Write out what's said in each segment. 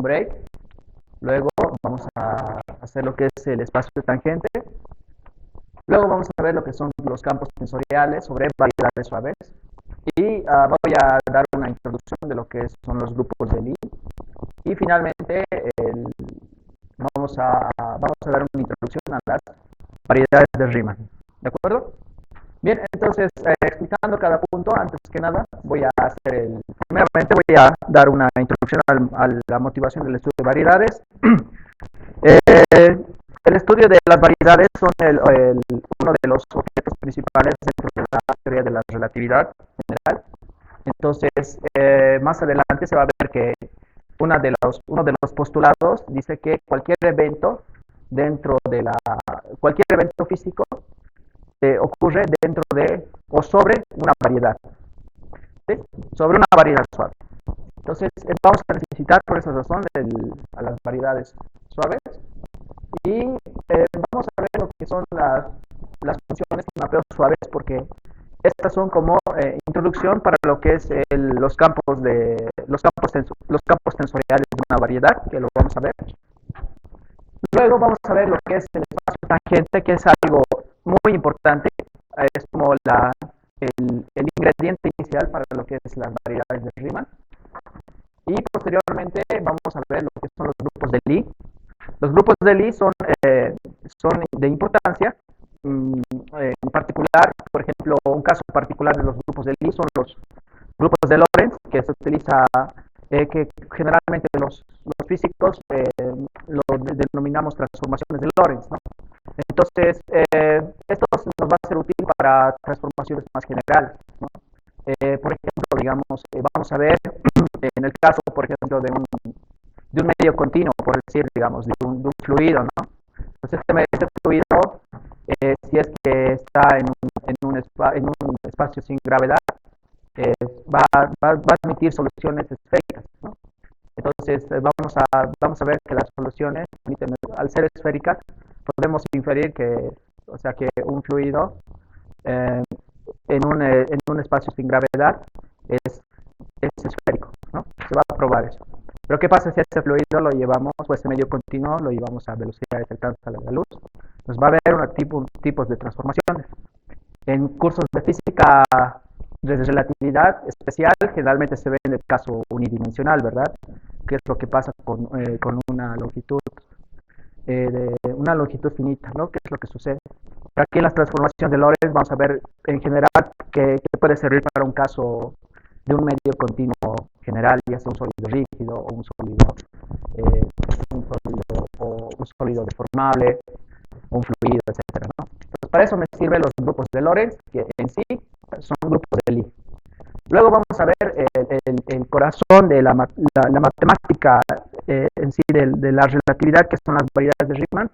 break. Luego vamos a hacer lo que es el espacio tangente. Luego vamos a ver lo que son los campos tensoriales sobre variedades suaves. Y voy a dar una introducción de lo que son los grupos de Lie. Y finalmente vamos a dar una introducción a las variedades de Riemann. ¿De acuerdo? Bien, entonces, explicando cada punto, antes que nada, primeramente voy a dar una introducción a la motivación del estudio de variedades. El estudio de las variedades son uno de los objetos principales dentro de la teoría de la relatividad general. Entonces, más adelante se va a ver que uno de los postulados dice que cualquier evento cualquier evento físico ocurre dentro de o sobre una variedad, ¿sí? Sobre una variedad suave. Entonces, vamos a necesitar por esa razón a las variedades suaves y vamos a ver lo que son las funciones con mapeos suaves, porque estas son como introducción para lo que es los campos tensoriales de una variedad, que lo vamos a ver. Luego vamos a ver lo que es el espacio tangente, que es algo muy importante, es como el ingrediente inicial para lo que es las variedades de Riemann. Y posteriormente vamos a ver lo que son los grupos de Lie. Los grupos de Lie son de importancia. En particular, por ejemplo, un caso particular de los grupos de Lie son los grupos de Lorentz, que se utiliza, que generalmente los físicos lo denominamos transformaciones de Lorentz, ¿no? Entonces, esto nos va a ser útil para transformaciones más generales, ¿no? Por ejemplo, digamos, vamos a ver en el caso, por ejemplo, de un medio continuo, por decir, digamos, de un fluido, ¿no? Entonces, este fluido, si es que está en un espacio sin gravedad, va a admitir soluciones esféricas, ¿no? Entonces, vamos a ver que las soluciones, al ser esféricas, podemos inferir que un fluido en un espacio sin gravedad es esférico, ¿no? Se va a probar eso. Pero ¿qué pasa si este fluido lo llevamos, o este medio continuo, lo llevamos a velocidades cercanas a la luz? Nos va a haber tipos de transformaciones. En cursos de física de relatividad especial, generalmente se ve en el caso unidimensional, ¿verdad? ¿Qué es lo que pasa con una longitud finita, ¿no? ¿Qué es lo que sucede? Aquí en las transformaciones de Lorentz vamos a ver en general que puede servir para un caso de un medio continuo general, ya sea un sólido rígido o un sólido deformable, un fluido, etcétera, ¿no? Entonces, para eso me sirven los grupos de Lorentz, que en sí son grupos de Lie. Luego vamos a ver el corazón de la matemática en sí de la relatividad, que son las variedades de Riemann,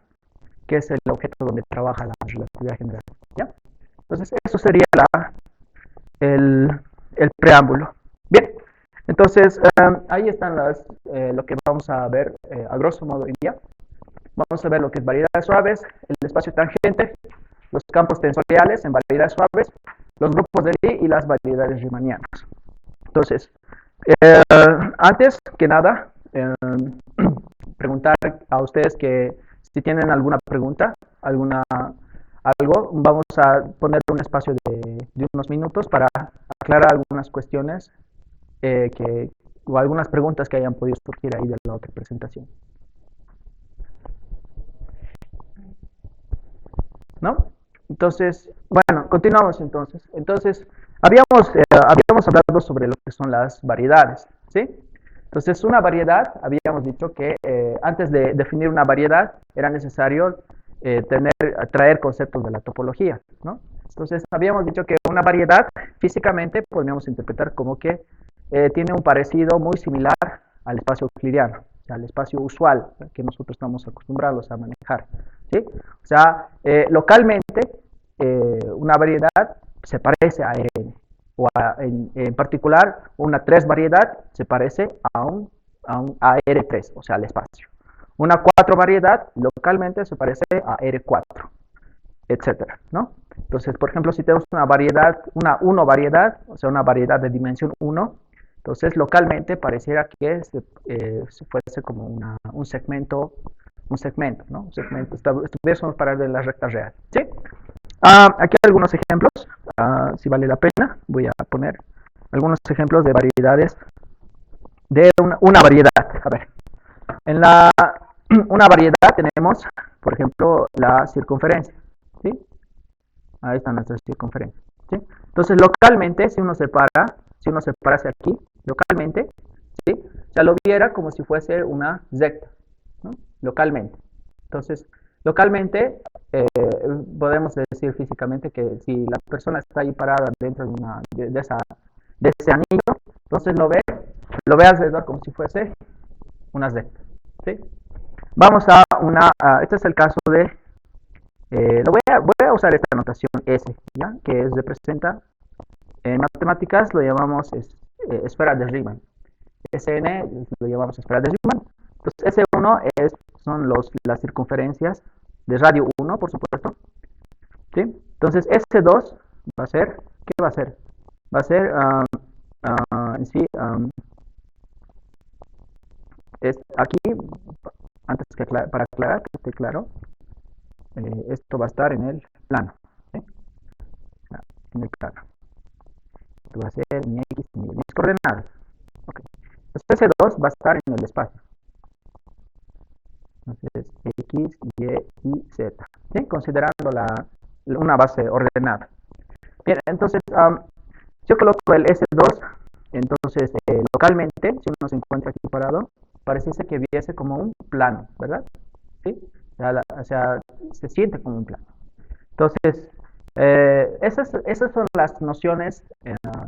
que es el objeto donde trabaja la relatividad general, ¿ya? Entonces, eso sería el preámbulo. Bien, entonces, ahí están lo que vamos a ver a grosso modo hoy día. Vamos a ver lo que es variedades suaves, el espacio tangente, los campos tensoriales en variedades suaves, los grupos de Lie y las variedades riemannianas. Entonces, antes que nada, preguntar a ustedes que si tienen alguna pregunta, algo, vamos a poner un espacio de unos minutos para aclarar algunas cuestiones o algunas preguntas que hayan podido surgir ahí de la otra presentación. ¿No? Entonces, bueno, continuamos entonces. Entonces, habíamos hablado sobre lo que son las variedades, ¿sí? Entonces, una variedad, habíamos dicho que antes de definir una variedad era necesario traer conceptos de la topología, ¿no? Entonces, habíamos dicho que una variedad físicamente podríamos interpretar como que tiene un parecido muy similar al espacio euclidiano, al espacio usual que nosotros estamos acostumbrados a manejar, ¿sí? O sea, localmente una variedad se parece a Rn, o en particular una 3 variedad se parece a R3, o sea, al espacio. Una 4 variedad localmente se parece a R4, etcétera, ¿no? Entonces, por ejemplo, si tenemos una variedad, una 1 variedad, o sea, una variedad de dimensión 1, Entonces, localmente pareciera que fuese como un segmento, ¿no? Un segmento, estuviésemos para de la recta real, ¿sí? Aquí hay algunos ejemplos, si vale la pena, voy a poner algunos ejemplos de variedades, de una variedad. A ver, en una variedad tenemos, por ejemplo, la circunferencia, ¿sí? Ahí está nuestra circunferencia, ¿sí? Entonces, localmente, si uno se parase aquí, localmente, ¿sí? O sea, lo viera como si fuese una recta, ¿no? Localmente. Entonces, localmente, podemos decir físicamente que si la persona está ahí parada dentro de ese anillo, entonces lo ve alrededor como si fuese una recta, ¿sí? Vamos este es el caso de, voy a usar esta notación S, ¿ya? Que representa, en matemáticas lo llamamos esfera de Riemann. Sn lo llamamos esfera de Riemann. Entonces S1 son las circunferencias de radio 1, por supuesto, ¿sí? Entonces S2 va a ser, ¿qué va a ser? Va a ser, en sí, es aquí, antes que para aclarar, que esté claro, esto va a estar en el plano, ¿sí? En el plano. Esto va a ser mi X y mis coordenadas. Okay. Entonces S2 va a estar en el espacio. Entonces X, Y y Z, ¿sí? Considerando una base ordenada. Bien, entonces yo coloco el S2, entonces localmente, si uno se encuentra aquí parado, pareciese que viese como un plano, ¿verdad? ¿Sí? O sea, se siente como un plano. Entonces, esas son las nociones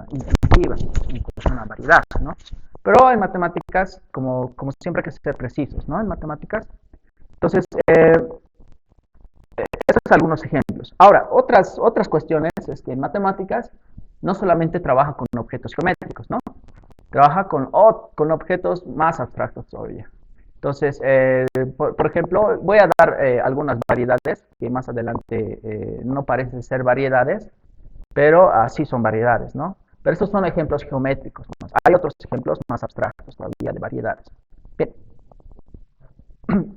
intuitivas en cuestión a una variedad, ¿no? Pero en matemáticas, como siempre hay que ser precisos, ¿no? En matemáticas. Entonces, esos son algunos ejemplos. Ahora, otras cuestiones es que en matemáticas no solamente trabaja con objetos geométricos, ¿no? Trabaja con objetos más abstractos todavía. Entonces, por ejemplo, voy a dar algunas variedades que más adelante no parecen ser variedades, pero sí son variedades, ¿no? Pero estos son ejemplos geométricos, ¿no? Hay otros ejemplos más abstractos todavía de variedades. Bien.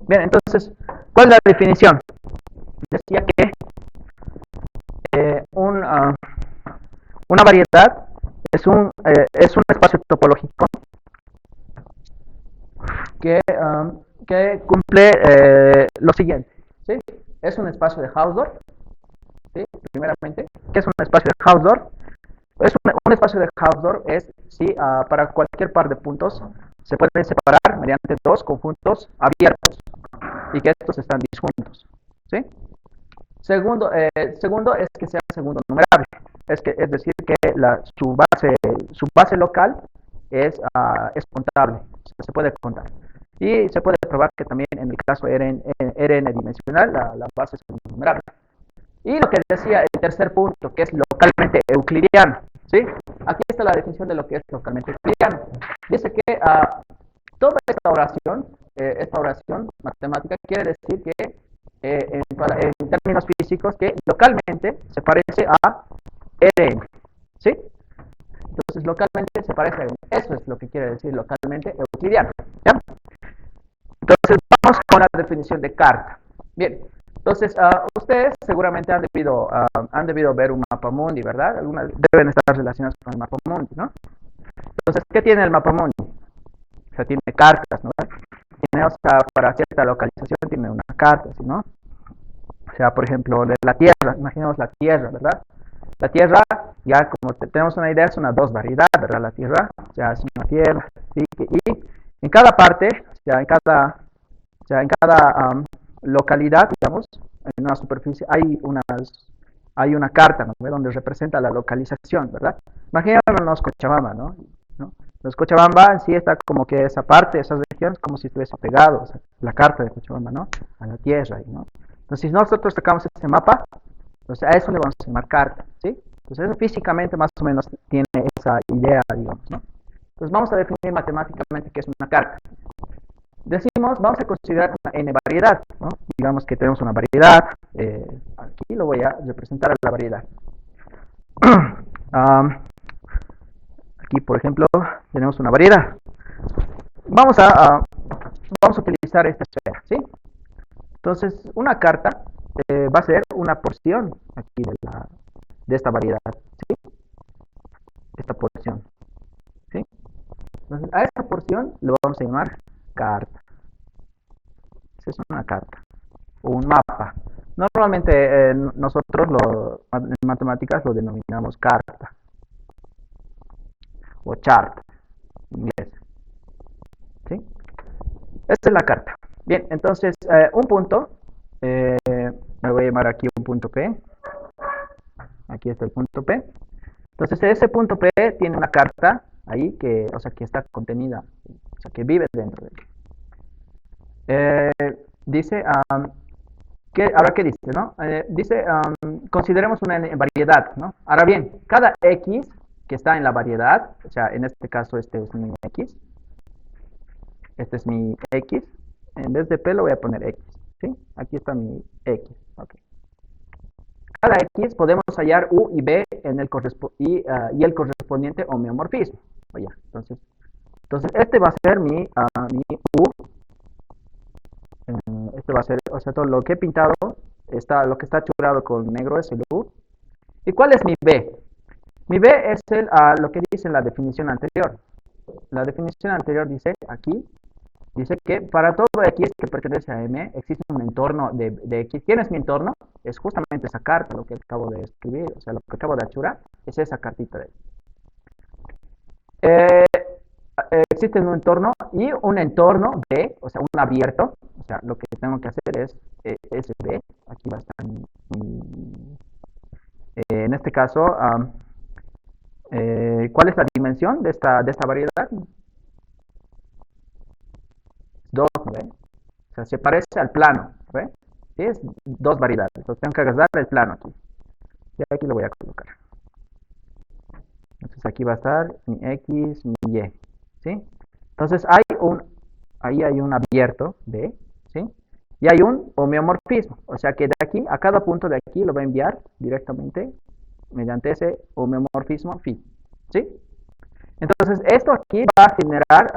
Bien, entonces, ¿cuál es la definición? Decía que una variedad es un espacio topológico que cumple lo siguiente, ¿sí? Es un espacio de Hausdorff, ¿sí? Primeramente, ¿qué es un espacio de Hausdorff? Un espacio de Hausdorff es si para cualquier par de puntos se pueden separar mediante dos conjuntos abiertos y que estos están disjuntos, ¿sí? Segundo es que sea segundo numerable, es decir, que su base local es contable, se puede contar. Y se puede probar que también en el caso Rn dimensional la base es numerable. Y lo que decía el tercer punto, que es localmente euclidiano, ¿sí? Aquí está la definición de lo que es localmente euclidiano. Dice que toda esta oración matemática quiere decir que en términos físicos que localmente se parece a Rn, ¿sí? Entonces localmente se parece a Rn. Eso es lo que quiere decir localmente euclidiano, ¿ya? Entonces vamos con la definición de Carta. Bien, entonces ustedes seguramente han debido ver un mapa mundi, ¿verdad? Algunas deben estar relacionadas con el mapa mundi, ¿no? Entonces, ¿qué tiene el mapa mundi? O sea, tiene cartas, ¿no? Tiene, o sea, para cierta localización tiene una carta, ¿sí, no? O sea, por ejemplo, de la Tierra, imaginemos la Tierra, ¿verdad? La Tierra, ya como tenemos una idea, es una dos variedad, ¿verdad? La Tierra, o sea, es una Tierra, ¿sí? Y en cada parte, o sea, en cada localidad, digamos, en una superficie, hay una carta, ¿no? Donde representa la localización, ¿verdad? Imaginémonos Cochabamba, ¿no? Los Cochabamba sí está como que esa parte, esas regiones, como si estuviese pegado, o sea, la carta de Cochabamba, ¿no? A la tierra, ¿no? Entonces, si nosotros tocamos ese mapa, entonces a eso le vamos a llamar carta, ¿sí? Entonces, eso físicamente más o menos tiene esa idea, digamos, ¿no? Entonces, vamos a definir matemáticamente qué es una carta. Vamos a considerar una n variedad, ¿no? Digamos que tenemos una variedad, aquí lo voy a representar a la variedad. aquí, por ejemplo, tenemos una variedad. Vamos a utilizar esta esfera, ¿sí? Entonces, una carta va a ser una porción aquí de esta variedad, ¿sí? Esta porción, ¿sí? Entonces, a esta porción le vamos a llamar carta. Esa es una carta o un mapa. Normalmente nosotros en matemáticas lo denominamos carta o chart en inglés, ¿sí? Esta es la carta. Bien, entonces un punto, me voy a llamar aquí un punto P. Aquí está el punto P. Entonces ese punto P tiene una carta ahí que, o sea, que está contenida, o sea, que vive dentro de él. Dice, ahora qué dice, ¿no? Dice, consideremos una variedad, ¿no? Ahora bien, cada X que está en la variedad, o sea, en este caso este es mi X, este es mi X, en vez de P lo voy a poner X, ¿sí? Aquí está mi X, ok. Cada X podemos hallar U y B en y el correspondiente homeomorfismo. Oye, entonces este va a ser mi U. Este va a ser, o sea, todo lo que he pintado, lo que está churado con negro es el U. ¿Y cuál es mi B? Mi B es lo que dice en la definición anterior. La definición anterior dice aquí, dice que para todo X que pertenece a M existe un entorno de X. ¿Quién es mi entorno? Es justamente esa carta, lo que acabo de escribir, o sea, lo que acabo de achurar, es esa cartita de existe un entorno y un entorno B, o sea, un abierto. O sea, lo que tengo que hacer es SB, aquí va a estar en este caso, ¿cuál es la dimensión de esta variedad? 2, ¿no ve? O sea, se parece al plano, ¿ve? Sí, es 2 variedades, entonces tengo que agarrar el plano aquí. Y aquí lo voy a colocar. Entonces aquí va a estar mi X, mi Y, ¿sí? Entonces ahí hay un abierto B, ¿sí? Y hay un homeomorfismo, o sea que de aquí, a cada punto de aquí lo va a enviar directamente mediante ese homeomorfismo phi, ¿sí? Entonces esto aquí va a generar,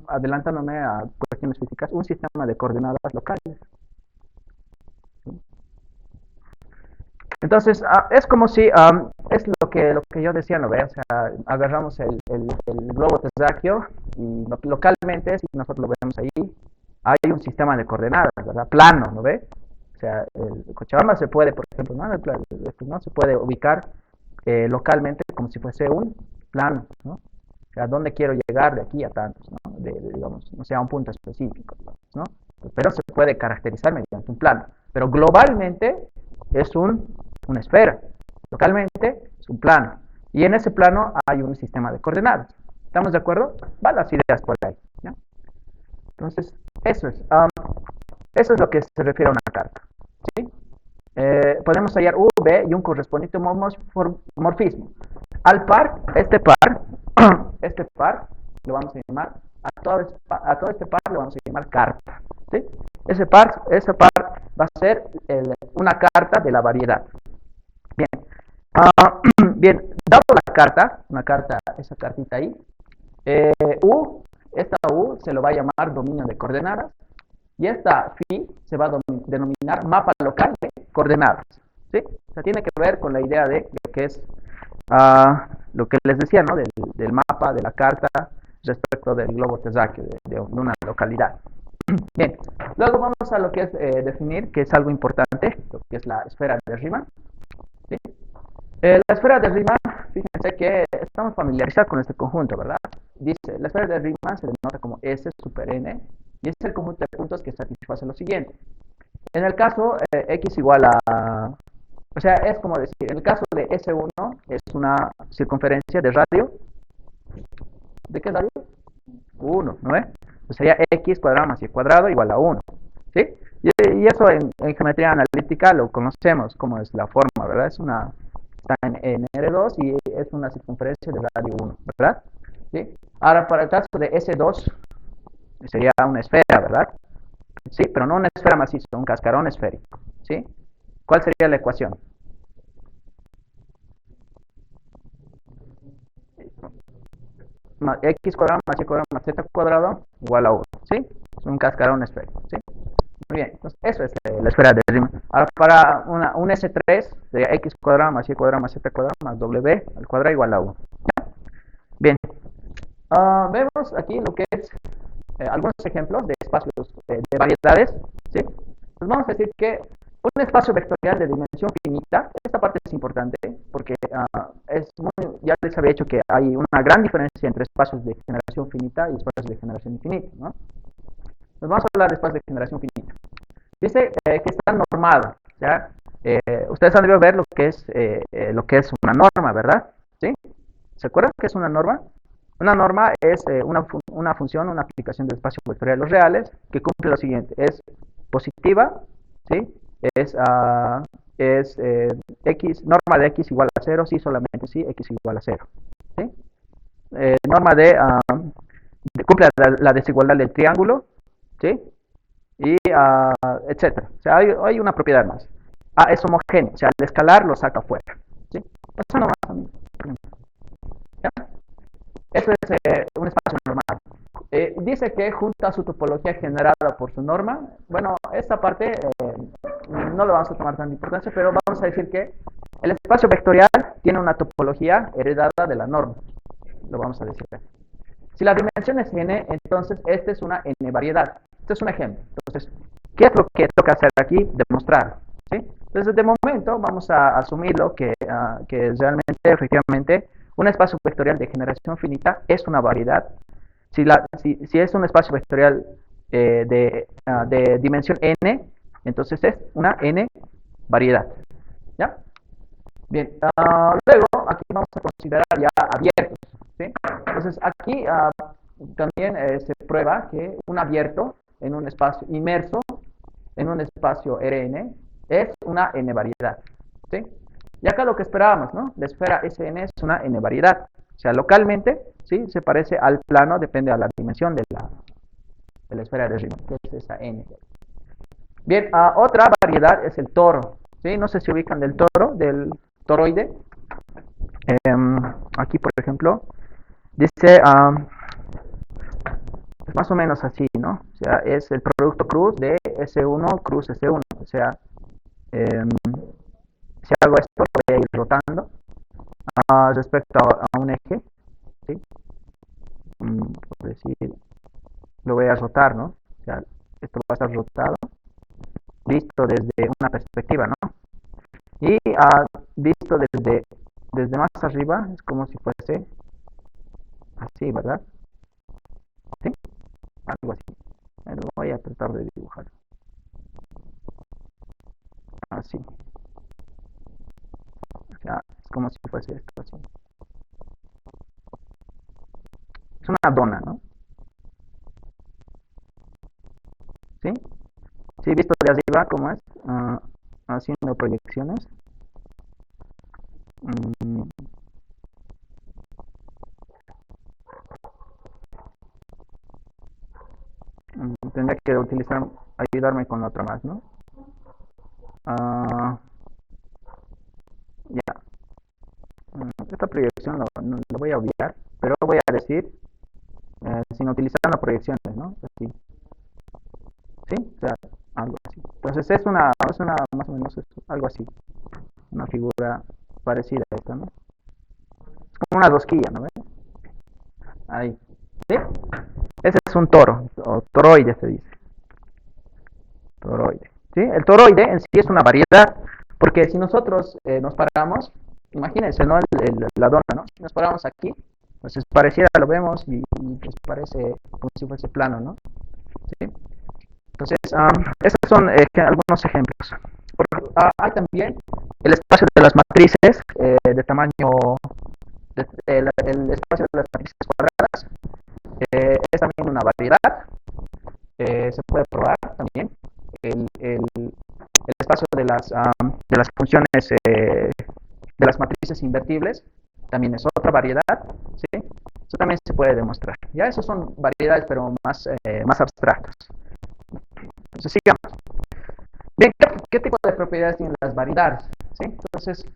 adelantándome a cuestiones físicas, un sistema de coordenadas locales. Entonces, es como si, es lo que yo decía, ¿no ve? O sea, agarramos el globo terráqueo y localmente, si nosotros lo vemos ahí, hay un sistema de coordenadas, ¿verdad? Plano, ¿no ve? O sea, el Cochabamba se puede, por ejemplo, ¿no? Se puede ubicar localmente como si fuese un plano, ¿no? O sea, ¿dónde quiero llegar de aquí a tantos, ¿no? Digamos, no sea un punto específico, ¿no? Pero se puede caracterizar mediante un plano. Pero globalmente es una esfera. Localmente es un plano. Y en ese plano hay un sistema de coordenadas. ¿Estamos de acuerdo? Van las ideas por ahí, ¿no? Entonces, eso es lo que se refiere a una carta, ¿sí? Podemos hallar U, B y un correspondiente morfismo. Al par, este par, lo vamos a llamar, a todo este par lo vamos a llamar carta, ¿sí? Ese par va a ser una carta de la variedad. Bien, bien, dado la carta, esa cartita ahí, esta U se lo va a llamar dominio de coordenadas y esta phi se va a denominar mapa local de coordenadas, ¿sí? O sea, tiene que ver con la idea de lo que es lo que les decía, ¿no? Del mapa, de la carta respecto del globo terráqueo, de una localidad. Bien, luego vamos a lo que es definir, que es algo importante, lo que es la esfera de Riemann, ¿sí? La esfera de Riemann, fíjense que estamos familiarizados con este conjunto, ¿verdad? Dice, la esfera de Riemann se denota como S super N, y es el conjunto de puntos que satisface lo siguiente. En el caso X igual a, o sea, es como decir, en el caso de S1 es una circunferencia de radio. ¿De qué radio? 1, ¿no es? Pues sería X cuadrado más Y cuadrado igual a 1, ¿sí? Y eso en geometría analítica lo conocemos como es la forma, ¿verdad? Está en R2 y es una circunferencia de radio 1, ¿verdad? ¿Sí? Ahora, para el caso de S2, sería una esfera, ¿verdad? Sí, pero no una esfera maciza, un cascarón esférico, ¿sí? ¿Cuál sería la ecuación? x cuadrado más y cuadrado más z cuadrado igual a 1, ¿sí? Es un cascarón esférico, ¿sí? Muy bien, entonces eso es la esfera de Riemann. Ahora para un S3 sería x cuadrado más y cuadrado más z cuadrado más w al cuadrado igual a 1. Bien, vemos aquí lo que es algunos ejemplos de espacios de variedades, ¿sí? Pues vamos a decir que un espacio vectorial de dimensión finita, esta parte es importante porque ya les había dicho que hay una gran diferencia entre espacios de generación finita y espacios de generación infinita, ¿no? Pues vamos a hablar de espacios de generación finita. Dice que está normado, ¿ya? Ustedes han debido ver lo que es una norma, ¿verdad? ¿Sí? ¿Se acuerdan qué es una norma? Una norma es una función, una aplicación del espacio vectorial de los reales que cumple lo siguiente: es positiva, ¿sí? Es x, norma de x igual a 0, sí, solamente sí, x igual a 0, ¿sí? Norma cumple la desigualdad del triángulo, ¿sí? Y etcétera. O sea, hay una propiedad más. Es homogéneo, o sea, al escalar lo saca fuera, ¿sí? Eso no más, amigos. ¿Ya? Eso es un espacio normal. Dice que junta su topología generada por su norma. Bueno, esta parte no lo vamos a tomar tanta importancia, pero vamos a decir que el espacio vectorial tiene una topología heredada de la norma. Lo vamos a decir. Si la dimensión es n, entonces esta es una n variedad. Este es un ejemplo. Entonces, ¿qué es lo que toca hacer aquí? Demostrar, ¿sí? Entonces, de momento, vamos a asumirlo que realmente, efectivamente, un espacio vectorial de generación finita es una variedad. Si es un espacio vectorial de dimensión n, entonces es una n variedad, ¿ya? Bien, luego aquí vamos a considerar ya abiertos, ¿sí? Entonces aquí también se prueba que un abierto en un espacio inmerso, en un espacio Rn, es una n variedad, ¿sí? Y acá lo que esperábamos, ¿no? La esfera Sn es una n variedad. O sea, localmente, ¿sí? Se parece al plano, depende de la dimensión de la esfera de Riemann, que es esa n. Bien, otra variedad es el toro, ¿sí? No sé si ubican del toroide. Aquí, por ejemplo, dice, es más o menos así, ¿no? O sea, es el producto cruz de S1 cruz S1. O sea, si hago esto, lo voy a ir rotando respecto a un eje, ¿sí? Por decir, lo voy a rotar, ¿no? O sea, esto va a estar rotado, visto desde una perspectiva, ¿no? Y visto desde más arriba, es como si fuese así, ¿verdad? ¿Sí? Algo así. Lo voy a tratar de dibujar. Así. O sea, es como si fuese esto así. Es una dona, ¿no? ¿Sí? Sí, visto de arriba, ¿cómo es? Haciendo proyecciones. Tendría que ayudarme con la otra más, ¿no? Ya. Esta proyección lo voy a obviar, pero voy a decir sin utilizar las proyecciones, ¿no? Así. ¿Sí? O sea, algo así. Entonces es una más o menos algo así. Una figura parecida a esta, ¿no? Es como una rosquilla, ¿no? Ahí. ¿Sí? Ese es un toro, o toroide se dice. Toroide. ¿Sí? El toroide en sí es una variedad, porque si nosotros nos paramos, imagínense, ¿no? La dona, ¿no? Si nos paramos aquí, pues es pareciera, lo vemos y pues parece como si fuese plano, ¿no? ¿Sí? Entonces, esos son algunos ejemplos. Hay también el espacio de las matrices de tamaño, el espacio de las matrices cuadradas, es también una variedad. Se puede probar también el espacio de las funciones de las matrices invertibles, también es otra variedad, ¿sí? Eso también se puede demostrar. Ya esos son variedades, pero más abstractas. Entonces, sigamos. Bien, ¿qué tipo de propiedades tienen las variedades? ¿Sí? Entonces,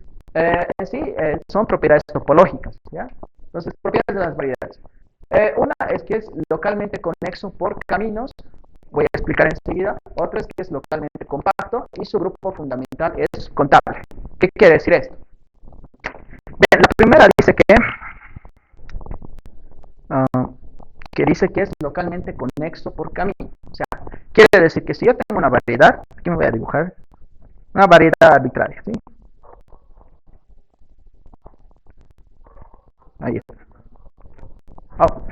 son propiedades topológicas, ¿ya? Entonces, propiedades de las variedades. Una es que es localmente conexo por caminos, voy a explicar enseguida. Otra es que es localmente compacto y su grupo fundamental es contable. ¿Qué quiere decir esto? Bien, la primera dice uh, que dice que es localmente conexo por camino. O sea, quiere decir que si yo tengo una variedad, aquí me voy a dibujar, una variedad arbitraria, ¿sí? Ahí está. Oh,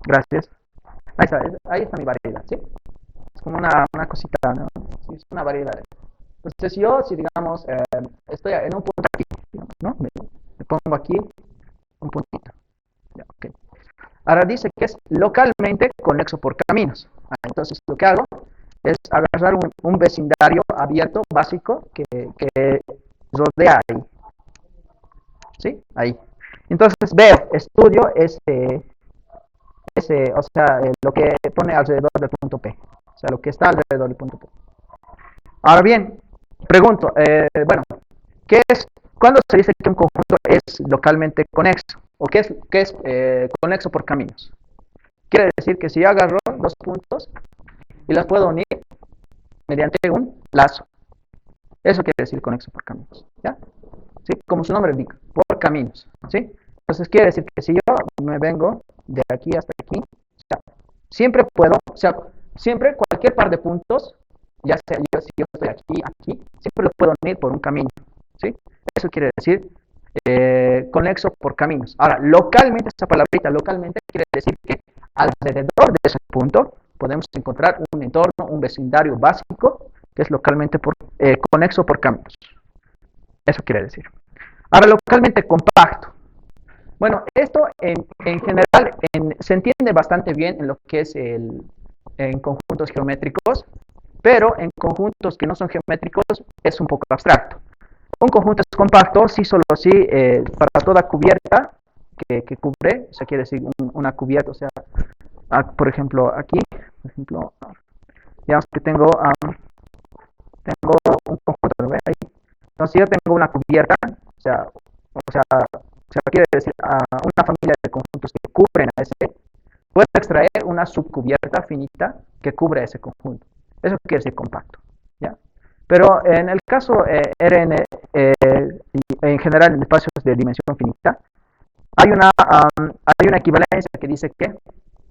gracias. Ahí está mi variedad, ¿sí? Es como una cosita, ¿no? Sí, es una variedad. Entonces yo, si digamos, estoy en un punto aquí, digamos, ¿no? Me pongo aquí un puntito. Ya, okay. Ahora dice que es localmente conexo por caminos. Entonces lo que hago es agarrar un vecindario abierto, básico, que rodea ahí. ¿Sí? Ahí. Entonces veo, estudio o sea, lo que pone alrededor del punto P. O sea, lo que está alrededor del punto P. Ahora bien, pregunto, bueno, ¿qué es, ¿cuándo se dice que un conjunto es localmente conexo? ¿O qué es conexo por caminos? Quiere decir que si yo agarro dos puntos y las puedo unir mediante un lazo. Eso quiere decir conexo por caminos. ¿Ya? ¿Sí? Como su nombre indica, por caminos. ¿Sí? Entonces quiere decir que si yo me vengo de aquí hasta aquí, o sea, siempre puedo, o sea, siempre cualquier par de puntos, ya sea yo, si yo estoy aquí, siempre los puedo unir por un camino. ¿Sí? Eso quiere decir conexo por caminos. Ahora, localmente, esa palabrita localmente quiere decir que alrededor de ese punto podemos encontrar un entorno, un vecindario básico que es localmente conexo por caminos. Eso quiere decir. Ahora, localmente compacto. Bueno, esto en general se entiende bastante bien en lo que es en conjuntos geométricos, pero en conjuntos que no son geométricos es un poco abstracto. Un conjunto es compacto si solo si para toda cubierta que cubre, o sea, quiere decir una cubierta, o sea, por ejemplo, aquí, por ejemplo, digamos que tengo un conjunto, ¿ve? Ahí. Entonces, si yo tengo una cubierta, o sea, quiere decir una familia de conjuntos que cubren a ese, puedo extraer una subcubierta finita que cubre ese conjunto. Eso quiere decir compacto, ¿ya? Pero en el caso Rn, y en general en espacios de dimensión finita, hay una equivalencia que dice que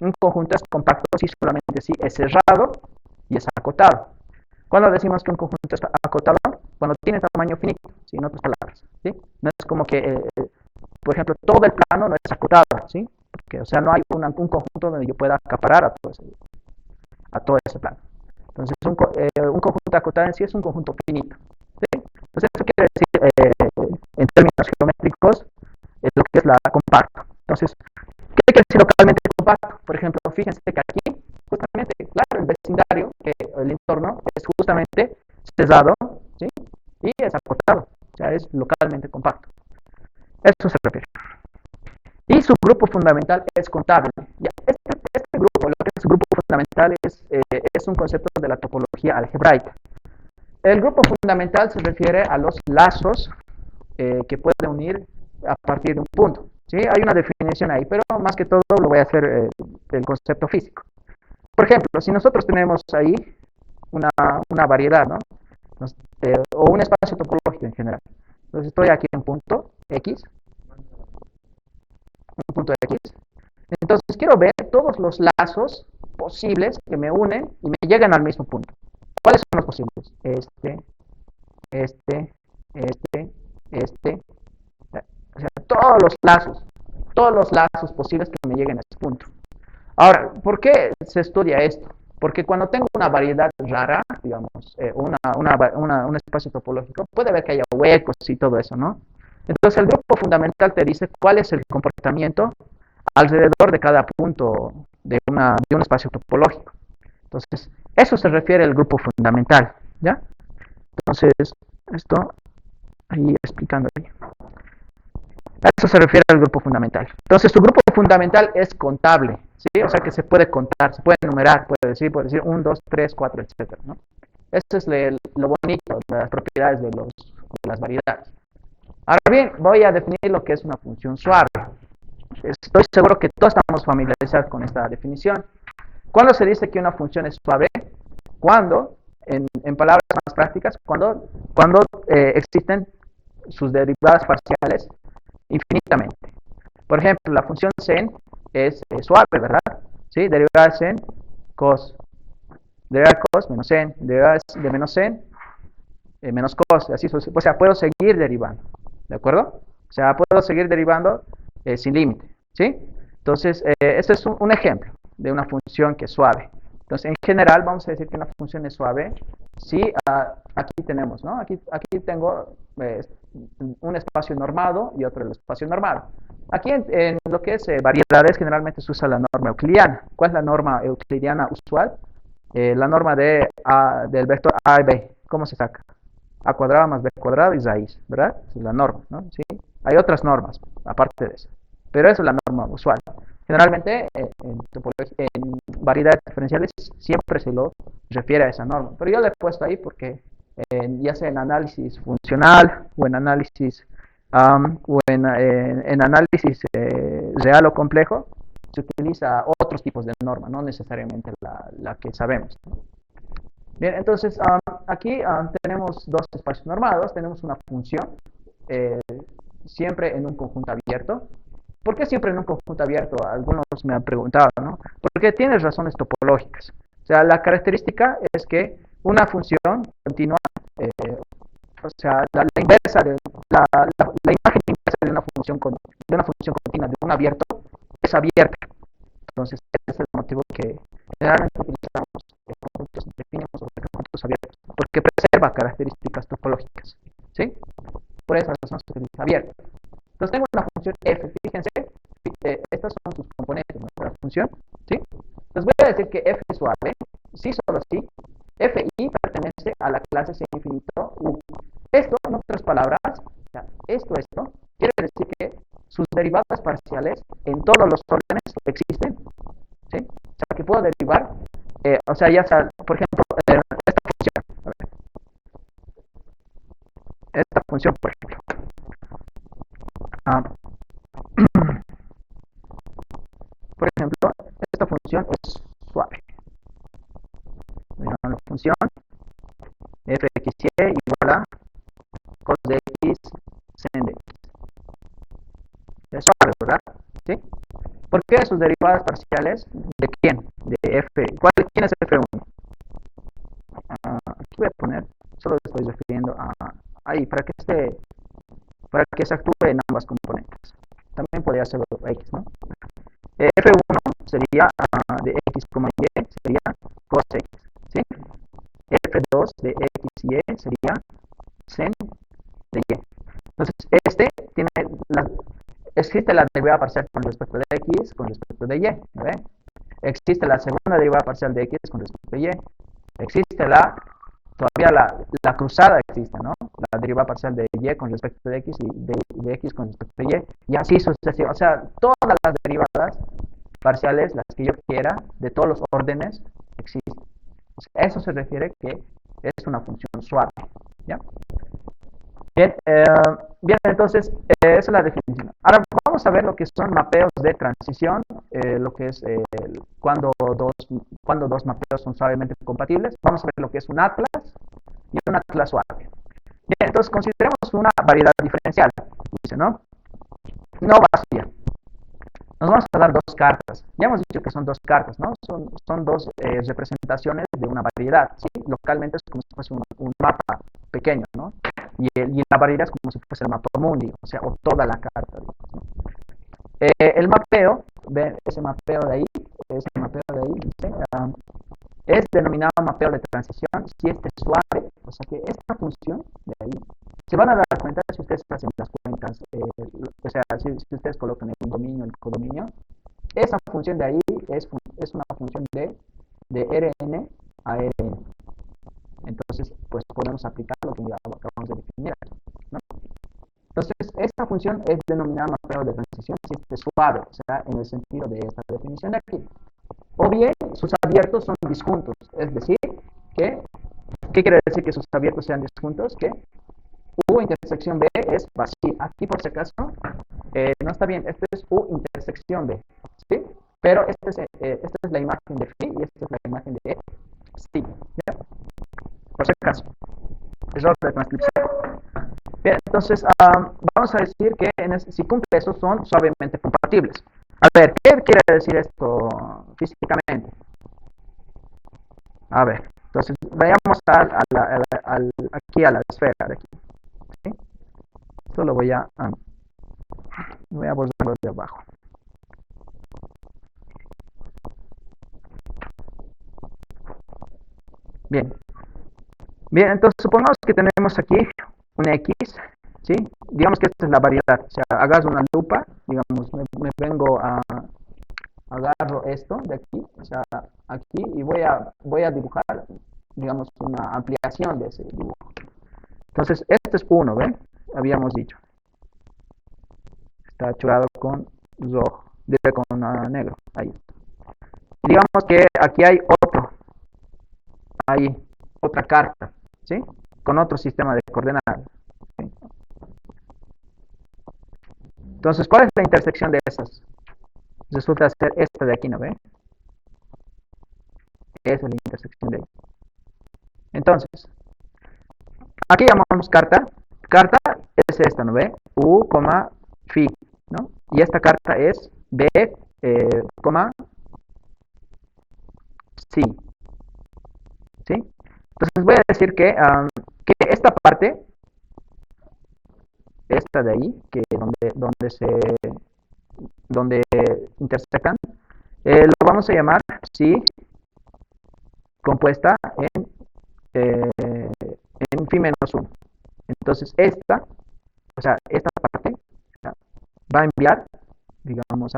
un conjunto es compacto si solamente si es cerrado y es acotado. Cuando decimos que un conjunto está acotado, cuando tiene tamaño finito, ¿sí? En otras palabras, ¿sí? No es como que, por ejemplo, todo el plano no es acotado, ¿sí? Porque, o sea, no hay un conjunto donde yo pueda acaparar a todo ese plano. Entonces, un conjunto acotado en sí es un conjunto finito, ¿sí? Entonces, eso quiere decir, en términos geométricos, lo que es la compacto. Entonces, ¿qué quiere decir localmente compacto? Por ejemplo, fíjense que aquí, justamente, claro, el vecindario, el entorno, es justamente cerrado, ¿sí? Y es acotado, o sea, es localmente compacto. Eso se refiere. Y su grupo fundamental es contable. Ya, este grupo, lo que es su grupo fundamental, es un concepto de la topología algebraica. El grupo fundamental se refiere a los lazos que puede unir a partir de un punto. ¿Sí? Hay una definición ahí, pero más que todo lo voy a hacer del concepto físico. Por ejemplo, si nosotros tenemos ahí una variedad, ¿no? O un espacio topológico en general. Entonces estoy aquí en punto X, un punto X. Entonces quiero ver todos los lazos posibles que me unen y me llegan al mismo punto. ¿Cuáles son los posibles? Este, este. O sea, todos los lazos posibles que me lleguen a ese punto. Ahora, ¿por qué se estudia esto? Porque cuando tengo una variedad rara, digamos, un espacio topológico, puede ver que haya huecos y todo eso, ¿no? Entonces el grupo fundamental te dice cuál es el comportamiento alrededor de cada punto de un espacio topológico. Entonces, eso se refiere al grupo fundamental, ¿ya? Entonces, esto, ahí explicando ahí. A eso se refiere al grupo fundamental. Entonces, tu grupo fundamental es contable, ¿sí? O sea que se puede contar, se puede enumerar, puede decir 1, 2, 3, 4, etcétera, ¿no? Eso es lo bonito de las propiedades de las variedades. Ahora bien, voy a definir lo que es una función suave. Estoy seguro que todos estamos familiarizados con esta definición. ¿Cuándo se dice que una función es suave? Cuando, en palabras más prácticas, cuando existen sus derivadas parciales infinitamente. Por ejemplo, la función sen es suave, ¿verdad? ¿Sí? Derivada de sen, cos. Derivada de cos, menos sen. Derivada de menos sen, menos cos. Así, o sea, puedo seguir derivando. ¿De acuerdo? O sea, puedo seguir derivando sin límite. ¿Sí? Entonces, este es un ejemplo de una función que es suave. Entonces, en general, vamos a decir que una función es suave si aquí tenemos, ¿no? Aquí tengo un espacio normado y otro el espacio normado. Aquí en lo que es variedades, generalmente se usa la norma euclidiana. ¿Cuál es la norma euclidiana usual? La norma del vector a y b. ¿Cómo se saca? A cuadrado más b cuadrado y raíz, ¿verdad? Esa es la norma, ¿no? ¿Sí? Hay otras normas, aparte de eso. Pero esa es la norma usual. Generalmente, en variedades diferenciales siempre se lo refiere a esa norma. Pero yo le he puesto ahí porque, ya sea en análisis funcional o en análisis, en análisis real o complejo, se utiliza otros tipos de norma, no necesariamente la que sabemos. Bien, entonces aquí tenemos dos espacios normados, tenemos una función, siempre en un conjunto abierto. ¿Por qué siempre en un conjunto abierto? Algunos me han preguntado, ¿no? Porque tiene razones topológicas. O sea, la característica es que una función continua, o sea, la inversa de la imagen inversa de una función continua de un abierto es abierta. Entonces, ese es el motivo que generalmente utilizamos conjuntos, definimos sobre conjuntos abiertos, porque preserva características topológicas, ¿sí? Por esa razón se utiliza abierto. Entonces tengo una función f, fíjense, estas son sus componentes de nuestra función, ¿sí? Les voy a decir que f es suave, sí, solo sí, fi pertenece a la clase C infinito u. Esto, en otras palabras, esto, quiere decir que sus derivadas parciales en todos los órdenes existen, ¿sí? O sea, que puedo derivar, o sea, ya sea, por ejemplo, esta función, a ver, esta función, por ejemplo, por ejemplo, esta función es suave. La función fxy igual a cos de x sin de x. Es suave, ¿verdad? ¿Sí? ¿Por qué sus derivadas parciales? ¿De quién? De f. ¿Quién es f1? Aquí voy a poner, solo estoy refiriendo a ahí, para que se actúe en ambas componentes. También podría ser x, ¿no? f1 sería de x, y sería cos x, ¿sí? f2 de x y y sería sin de y. Entonces, existe la derivada parcial con respecto de x con respecto de y, ¿ve? Existe la segunda derivada parcial de x con respecto de y. Existe todavía la cruzada existe, ¿no? La derivada parcial de y con respecto de x y de x con respecto de y así sucesivamente. O sea, todas las derivadas parciales, las que yo quiera, de todos los órdenes, existen. O sea, eso se refiere que es una función suave, ¿ya? Bien, entonces, esa es la definición. Ahora vamos a ver lo que son mapeos de transición, lo que es cuando dos mapeos son suavemente compatibles. Vamos a ver lo que es un atlas y un atlas suave. Bien, entonces consideremos una variedad diferencial, dice, ¿no? No vacía. Nos vamos a dar dos cartas. Ya hemos dicho que son dos cartas, ¿no? Son dos representaciones de una variedad, ¿sí? Localmente es como si fuese un mapa pequeño, ¿no? Y la variedad es como si fuese el mapa mundi, o sea, o toda la carta, digamos, ¿no? El mapeo, ven ese mapeo de ahí, dice, es denominado mapeo de transición si este es suave, o sea que esta función de ahí, se van a dar cuenta si ustedes hacen las cuentas, o sea, si ustedes colocan el dominio, el codominio, esa función de ahí es una función de Rn a Rn. Entonces, pues podemos aplicar lo que ya acabamos de definir aquí, ¿no? Entonces, esta función es denominada mapeo de transición si este es suave, o sea, en el sentido de esta definición de aquí. O bien, sus abiertos son disjuntos, es decir, ¿qué quiere decir que sus abiertos sean disjuntos? Que U intersección B es vacía. Aquí, por si acaso, No está bien, este es U intersección B, ¿sí? Pero esta es la imagen de phi y esta es la imagen de psi, ¿ya? Por si acaso, error de transcripción. Bien, entonces vamos a decir que si cumple eso son suavemente compatibles. A ver, ¿qué quiere decir esto físicamente? A ver, entonces vayamos aquí a la esfera de aquí, ¿sí? Esto lo voy a borrarlo de abajo. Bien, bien, entonces supongamos que tenemos aquí una X, ¿sí? Digamos que esta es la variedad, o sea, hagas una lupa, digamos, me vengo agarro esto de aquí, o sea, aquí, y voy a dibujar, digamos, una ampliación de ese dibujo. Entonces, este es 1, ¿ven? Habíamos dicho. Está churado con rojo, con negro, ahí. Y digamos que aquí hay otra carta, ¿sí? Con otro sistema de coordenadas. ¿Sí? Entonces, ¿cuál es la intersección de esas? Resulta ser esta de aquí, ¿no ve? Esa es la intersección de ahí. Entonces, aquí llamamos carta. Carta es esta, ¿no ve? U, phi, ¿no? Y esta carta es B, psi, ¿sí? Entonces voy a decir que esta parte, esta de ahí, que donde intersecan, lo vamos a llamar psi compuesta en phi menos 1. Entonces esta parte va a enviar, digamos,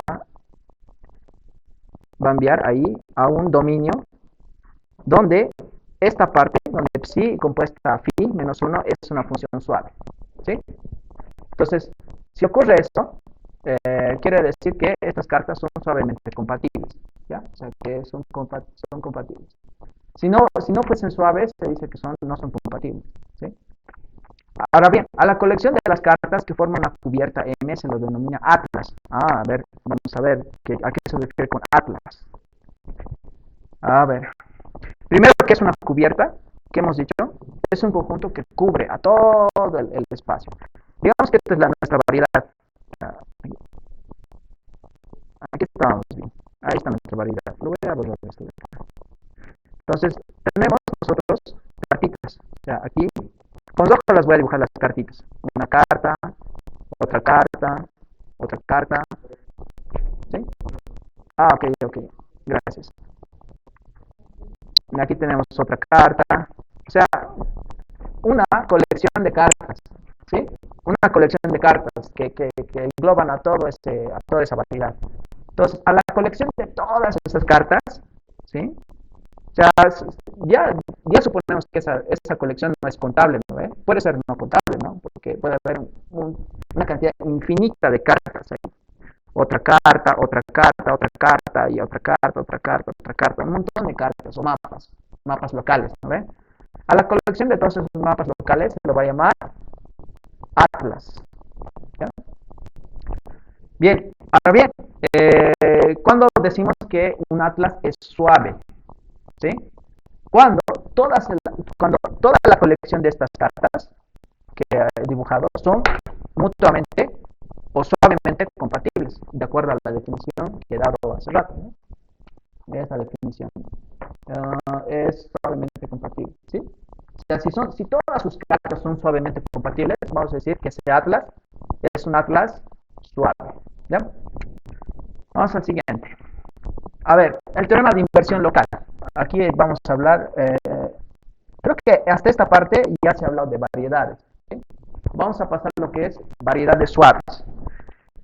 va a enviar ahí a un dominio donde esta parte, donde psi compuesta a phi menos 1 es una función suave, ¿sí? Entonces, si ocurre esto, quiere decir que estas cartas son suavemente compatibles, ¿ya? O sea, que son compatibles. Si no fuesen suaves, se dice que no son compatibles, ¿sí? Ahora bien, a la colección de las cartas que forman la cubierta M se lo denomina atlas. A ver, vamos a ver a qué se refiere con atlas. A ver, primero, ¿qué es una cubierta? ¿Qué hemos dicho? Es un conjunto que cubre a todo el espacio. Digamos que esta es nuestra variedad. Aquí estamos bien. Ahí está nuestra variedad. Lo voy a borrar esto de acá. Entonces, tenemos nosotros cartitas. O sea, aquí, con rojo las voy a dibujar las cartitas. Una carta, otra carta, otra carta. ¿Sí? Ok. Gracias. Y aquí tenemos otra carta. O sea, una colección de cartas. ¿Sí? Una colección de cartas que engloban a toda esa variedad. Entonces, a la colección de todas esas cartas, ¿sí? O sea, ya suponemos que esa colección no es contable, ¿no? Puede ser no contable, ¿no? Porque puede haber una cantidad infinita de cartas ahí. Otra carta, otra carta, otra carta, y otra carta, otra carta, otra carta. Un montón de cartas o mapas locales, ¿no? A la colección de todos esos mapas locales se lo va a llamar atlas. ¿Ya? Bien, ahora bien, ¿cuándo decimos que un atlas es suave? ¿Sí? Cuando toda la colección de estas cartas que he dibujado son mutuamente o suavemente compatibles, de acuerdo a la definición que he dado hace rato, ¿no? Esa definición es suavemente compatible, ¿sí? O sea, si todas sus cartas son suavemente compatibles, vamos a decir que ese atlas es un atlas suave, ¿ya? Vamos al siguiente. A ver, el teorema de inversión local. Aquí vamos a hablar, creo que hasta esta parte ya se ha hablado de variedades, ¿sí? Vamos a pasar a lo que es variedades suaves,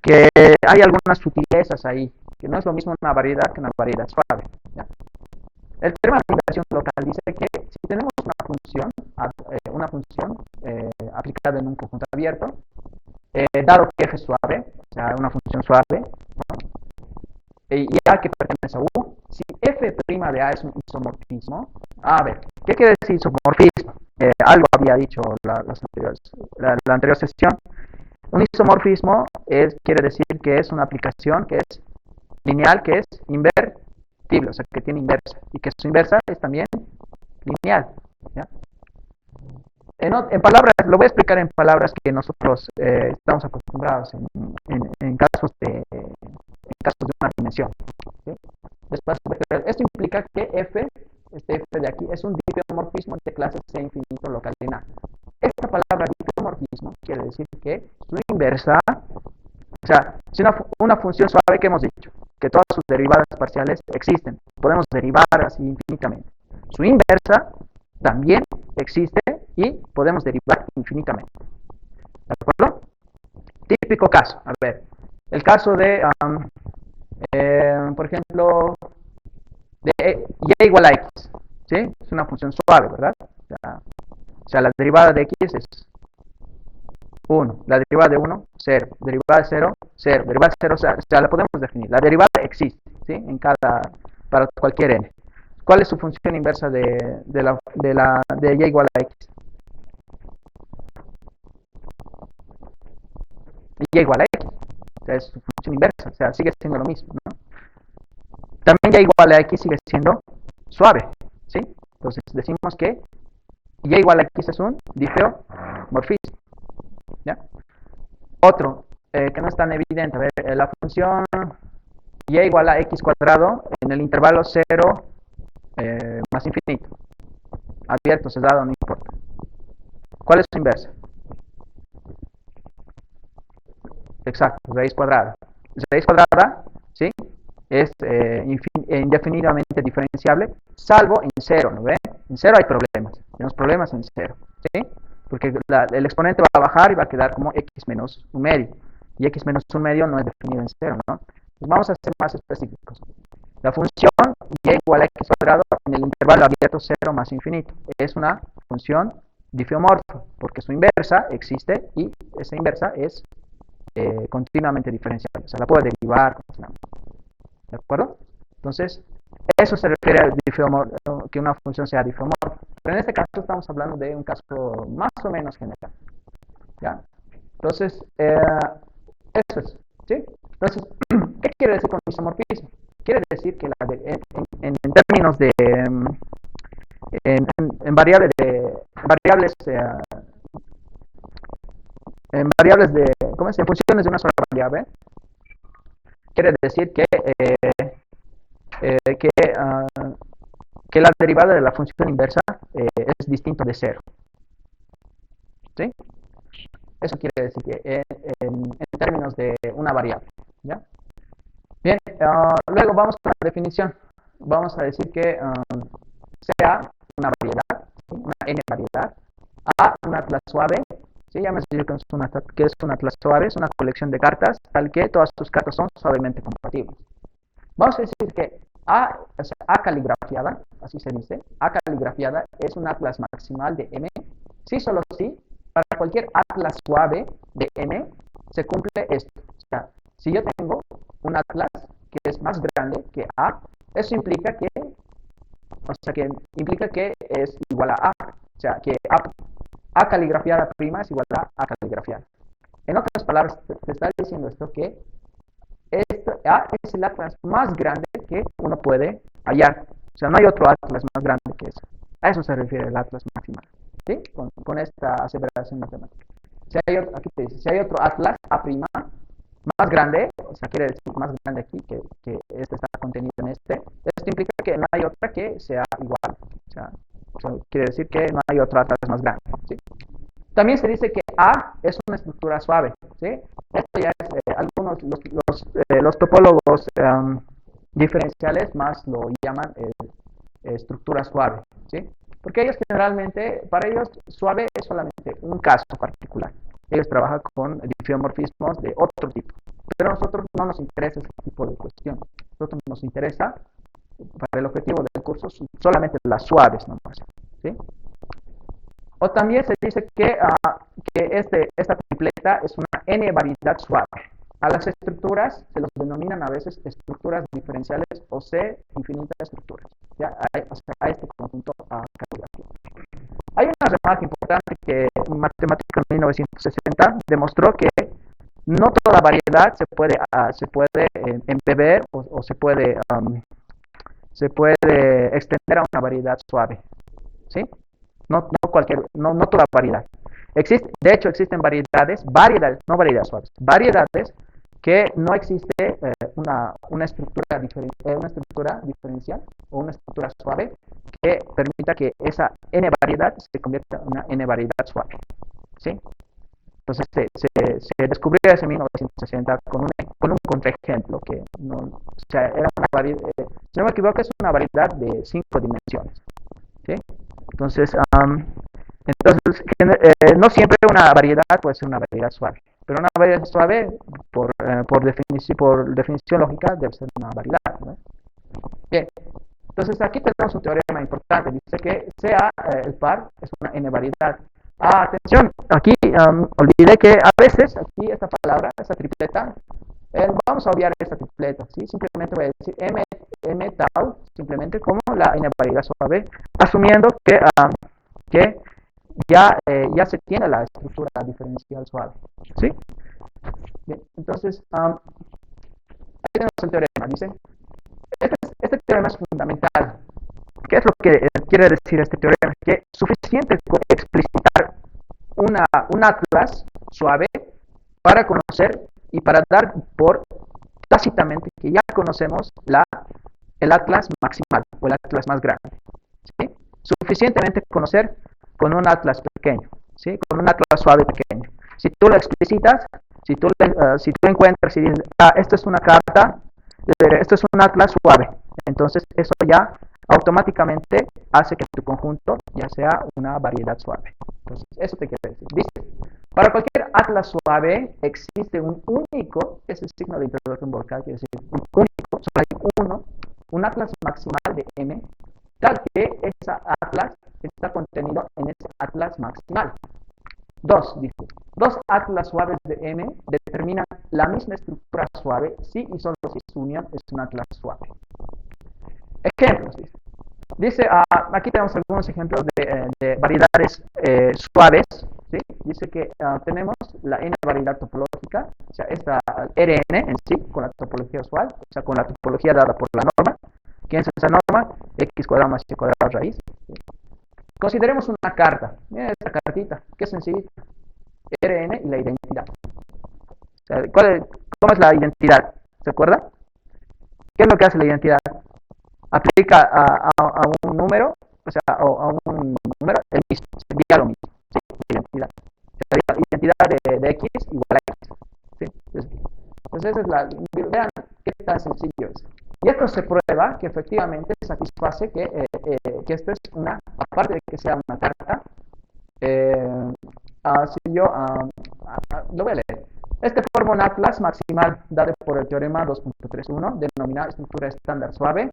que hay algunas sutilezas ahí, que no es lo mismo una variedad que una variedad suave, ¿ya? El teorema de inversión local dice que si tenemos una función aplicada en un conjunto abierto, dado que f es suave, o sea, una función suave, ¿no? Y A que pertenece a U, si f' de A es un isomorfismo, a ver, ¿qué quiere decir isomorfismo? Algo había dicho la anterior sesión, Un isomorfismo quiere decir que es una aplicación que es lineal, que es invertible, o sea, que tiene inversa, y que su inversa es también lineal. ¿Ya? En palabras, lo voy a explicar en palabras que nosotros estamos acostumbrados en casos de una dimensión. ¿Sí? Después, esto implica que f, este f de aquí, es un diffeomorfismo de clase C infinito local en A. Esta palabra diffeomorfismo quiere decir que su inversa, o sea, si una función suave que hemos dicho, que todas sus derivadas parciales existen, podemos derivar así infinitamente. Su inversa también existe y podemos derivar infinitamente. ¿De acuerdo? Típico caso, a ver, el caso de, por ejemplo, de y igual a x, ¿sí? Es una función suave, ¿verdad? O sea, la derivada de x es 1, la derivada de 1, 0, derivada de 0, 0, derivada de 0, o sea, la podemos definir. La derivada existe, ¿sí? Para cualquier n. ¿Cuál es su función inversa de y igual a x? Y igual a x, o sea, es su función inversa, o sea, sigue siendo lo mismo, ¿no? También y igual a x sigue siendo suave, ¿sí? Entonces decimos que y igual a x es un diffeomorfismo, ¿ya? Otro, que no es tan evidente, a ver, la función y igual a x cuadrado en el intervalo 0 más infinito, abierto, cerrado, no importa. ¿Cuál es su inversa? Exacto, raíz cuadrada. Raíz cuadrada, ¿sí? Es indefinidamente diferenciable, salvo en 0, ¿no ve? En 0 hay problemas, tenemos problemas en 0, ¿sí? Porque el exponente va a bajar y va a quedar como x menos un medio, y x menos un medio no es definido en 0, ¿no? Pues vamos a ser más específicos. La función y igual a x cuadrado en el intervalo abierto 0 más infinito es una función diffeomorfa, porque su inversa existe y esa inversa es continuamente diferenciable, o sea, la puedo derivar continuamente. ¿De acuerdo? Entonces, eso se refiere a que una función sea diffeomorfa. Pero en este caso estamos hablando de un caso más o menos general. ¿Ya? Entonces, eso es. ¿Sí? Entonces, ¿qué quiere decir con isomorfismo? Quiere decir que en términos de en variables en variables de ¿cómo se llama? Funciones de una sola variable, quiere decir que la derivada de la función inversa es distinto de 0. ¿Sí? Eso quiere decir que en términos de una variable. ¿Ya? Bien, luego vamos a la definición. Vamos a decir que sea una variedad, ¿sí? Una n variedad, A un atlas suave, ¿sí? Ya me dicho que es un atlas suave, es una colección de cartas, tal que todas sus cartas son suavemente compatibles. Vamos a decir que A, o sea, A caligrafiada, así se dice, A caligrafiada es un atlas maximal de M, sí, solo sí, para cualquier atlas suave de M se cumple esto. O sea, si yo tengo un atlas que es más grande que A, eso implica que es igual a A. O sea, que A caligrafiada prima es igual a A caligrafiada. En otras palabras, te está diciendo esto que A es el atlas más grande que uno puede hallar. O sea, no hay otro atlas más grande que eso. A eso se refiere el atlas maximal. ¿Sí? Con esta aseveración matemática. Aquí te dice, si hay otro atlas A' más grande, o sea, quiere decir más grande aquí que este está contenido en este, esto implica que no hay otra que sea igual. O sea, quiere decir que no hay otro atlas más grande. ¿Sí? También se dice que A es una estructura suave. ¿Sí? Esto ya es, algunos, los topólogos diferenciales más lo llaman estructura suave. ¿Sí? Porque ellos generalmente, para ellos, suave es solamente un caso particular. Ellos trabajan con diffeomorfismos de otro tipo. Pero a nosotros no nos interesa ese tipo de cuestión. A nosotros nos interesa, para el objetivo del curso, solamente las suaves nomás. ¿Sí? O también se dice que esta tripleta es una n variedad suave. A las estructuras se los denominan a veces estructuras diferenciales o C infinitas estructuras. ¿Ya? A este conjunto calculativo. Hay una remarca importante que un matemático en 1960 demostró que no toda variedad se puede embeber o se puede extender a una variedad suave, ¿sí? No toda variedad. De hecho, existen no variedades suaves, variedades que no existe una estructura diferencial o una estructura suave que permita que esa n variedad se convierta en una n variedad suave, ¿sí? Entonces se descubrió eso en 1960 con un contraejemplo que no, o sea, era una variedad, si no me equivoco, es una variedad de 5 dimensiones, ¿sí? Entonces, no siempre una variedad puede ser una variedad suave, pero una variedad suave, por definición lógica, debe ser una variedad, ¿no? Bien, entonces aquí tenemos un teorema importante, dice que sea el par es una n variedad. Atención, aquí olvidé que a veces, aquí esta palabra, esta tripleta, vamos a obviar esta tripleta, ¿sí? Simplemente voy a decir m tau, simplemente como la n variedad suave, asumiendo que ya se tiene la estructura diferencial suave, ¿sí? Bien, entonces, aquí tenemos el teorema, dice, este teorema es fundamental. ¿Qué es lo que quiere decir este teorema? Que es suficiente con explicitar un atlas suave para conocer y para dar por tácitamente que ya conocemos el atlas maximal o el atlas más grande, ¿sí? Suficientemente conocer con un atlas pequeño, ¿sí? Con un atlas suave pequeño. Si tú lo explicitas, si tú encuentras y dices, esto es una carta, esto es un atlas suave, entonces eso ya automáticamente hace que tu conjunto ya sea una variedad suave. Entonces, eso te quiere decir. Dice, para cualquier atlas suave existe un único, ese signo de interrogación vocal quiere decir un único, solo hay uno, un atlas maximal de M, tal que ese atlas está contenido en ese atlas maximal. Dice, dos atlas suaves de M determinan la misma estructura suave si y solo si su unión es un atlas suave. Ejemplos, dice, aquí tenemos algunos ejemplos de variedades suaves, ¿sí? Dice que tenemos la n variedad topológica, o sea, esta Rn en sí, con la topología usual, o sea, con la topología dada por la norma. ¿Quién es esa norma? X cuadrado más y cuadrado raíz. ¿Sí? Consideremos una carta. Miren esta cartita, qué sencillita. Rn y la identidad. O sea, ¿cómo es la identidad? ¿Se acuerda? ¿Qué es lo que hace la identidad? Aplica a un número, o sea, a un número, el mismo, sería lo mismo, ¿sí? Identidad. La identidad de X igual a X, ¿sí? Entonces, vean qué tan sencillo es. Y esto se prueba que efectivamente satisface que esto es aparte de que sea una carta, si yo lo voy a leer. Este forma un atlas maximal dado por el teorema 2.31, denominado estructura estándar suave.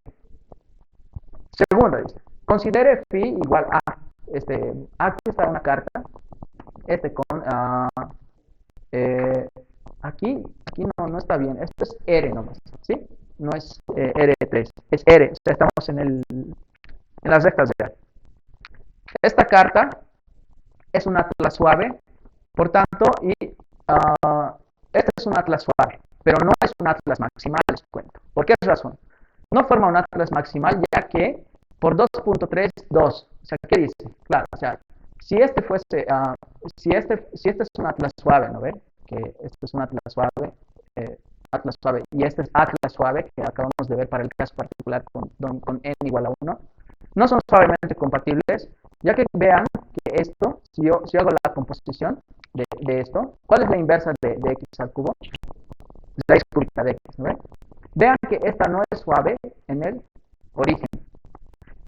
Segundo, dice, considere phi igual a, aquí está una carta, aquí no está bien, esto es R nomás, ¿sí? No es R3, es R, o sea, estamos en las rectas de R. Esta carta es un atlas suave, por tanto, este es un atlas suave, pero no es un atlas maximal, les cuento. ¿Por qué razón? No forma un atlas maximal, ya que por 2.32, o sea, ¿qué dice? Claro, o sea, si este es un atlas suave, ¿no ven? Que este es un atlas suave, y este es atlas suave, que acabamos de ver para el caso particular con n igual a 1, no son suavemente compatibles, ya que vean que esto, si yo hago la composición de esto, ¿cuál es la inversa de x al cubo? La x cúbica de x, ¿no ven? Vean que esta no es suave en el origen.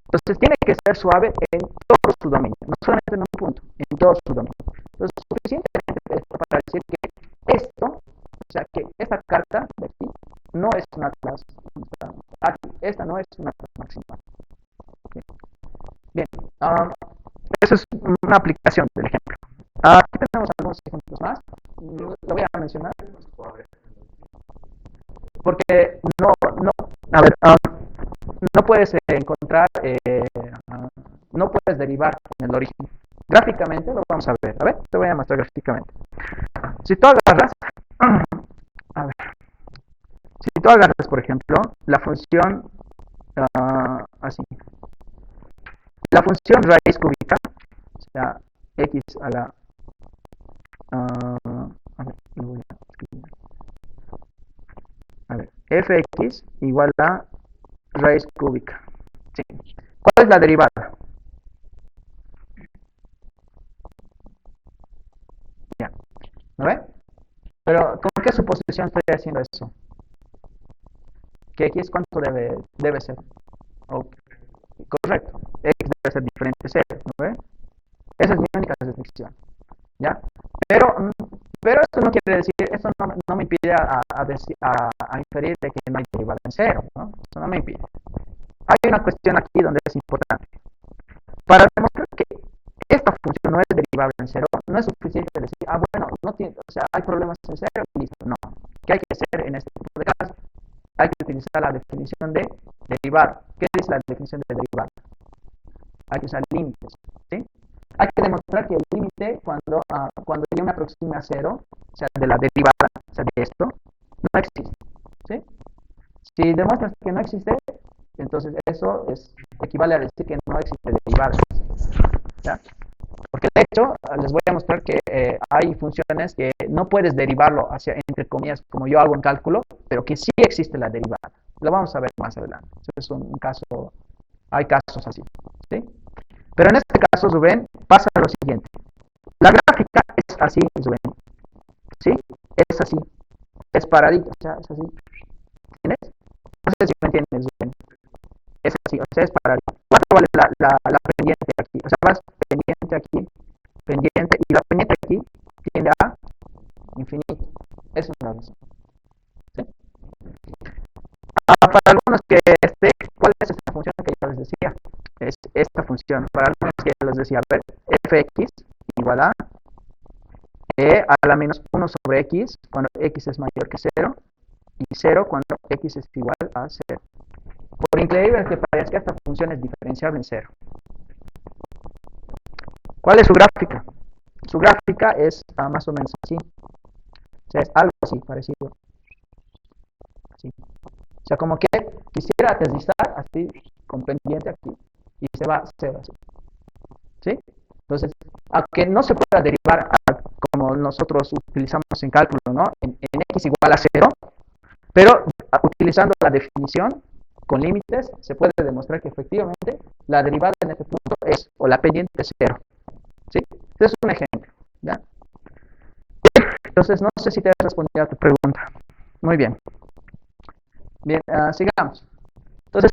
Entonces tiene que ser suave en todo su dominio, no solamente en un punto, en todo su dominio. Entonces suficientemente esto para decir que o sea que esta carta de aquí no es una clase, esta no es una clase maximal. Bien, esa es una aplicación del ejemplo. Aquí tenemos algunos ejemplos más, lo voy a mencionar. Porque no puedes encontrar, no puedes derivar en el origen. Gráficamente lo vamos a ver. A ver, te voy a mostrar gráficamente. Si tú agarras a ver, si tú agarras, por ejemplo, la función así, la función raíz cúbica, o sea, x a la, a ver, lo voy a escribir. A ver, fx igual a raíz cúbica. Sí. ¿Cuál es la derivada? Ya, ¿no ve? Pero ¿con qué suposición estoy haciendo eso? ¿Que x cuánto debe ser? Oh, correcto, x debe ser diferente a 0, ¿no ve? Esa es mi única restricción, ¿ya? Pero, pero esto no quiere decir, esto no me impide a inferir de que no hay derivada en 0, ¿no? Eso no me impide. Hay una cuestión aquí donde es importante. Para demostrar que esta función no es derivable en 0, no es suficiente decir, bueno, no tiene, o sea, hay problemas en 0 y listo. No. ¿Qué hay que hacer en este tipo de casos? Hay que utilizar la definición de derivada. ¿Qué es la definición de derivada? Hay que usar límites, ¿sí? Hay que demostrar que el límite, cuando yo me aproxime a 0, o sea, de la derivada, o sea, de esto, no existe, ¿sí? Si demuestras que no existe, entonces eso equivale a decir que no existe derivada, ¿ya? Porque de hecho, les voy a mostrar que hay funciones que no puedes derivarlo hacia, entre comillas, como yo hago en cálculo, pero que sí existe la derivada. Lo vamos a ver más adelante. Eso es un caso, hay casos así, ¿sí? Pero en este caso, Rubén, pasa lo siguiente. La gráfica es así, Rubén, ¿sí? Es así, es paradita, o sea, es así. ¿Entiendes? No sé si me entiendes, Rubén. Es así, o sea, es paradita. ¿Cuánto vale la pendiente aquí? O sea, vas pendiente aquí, pendiente, y la pendiente aquí tiende a infinito. Eso es la razón, ¿sí? Para algunos que ¿cuál es esta función que yo les decía? Es esta función. Para algunos que les decía, a ver, fx igual a a la menos 1 sobre x cuando x es mayor que 0 y 0 cuando x es igual a 0. Por increíble que parezca, esta función es diferenciable en 0. ¿Cuál es su gráfica? Su gráfica es más o menos así. O sea, es algo así, parecido. Así. O sea, como que quisiera aterrizar así, con pendiente aquí, y se va a 0 así. ¿Sí? Entonces, aunque no se pueda derivar como nosotros utilizamos en cálculo, ¿no? En x igual a 0, pero utilizando la definición con límites, se puede demostrar que efectivamente la derivada en este punto es, o la pendiente es 0. ¿Sí? Este es un ejemplo, ¿ya? Entonces, no sé si te he respondido a tu pregunta. Muy bien. Bien, sigamos. Entonces,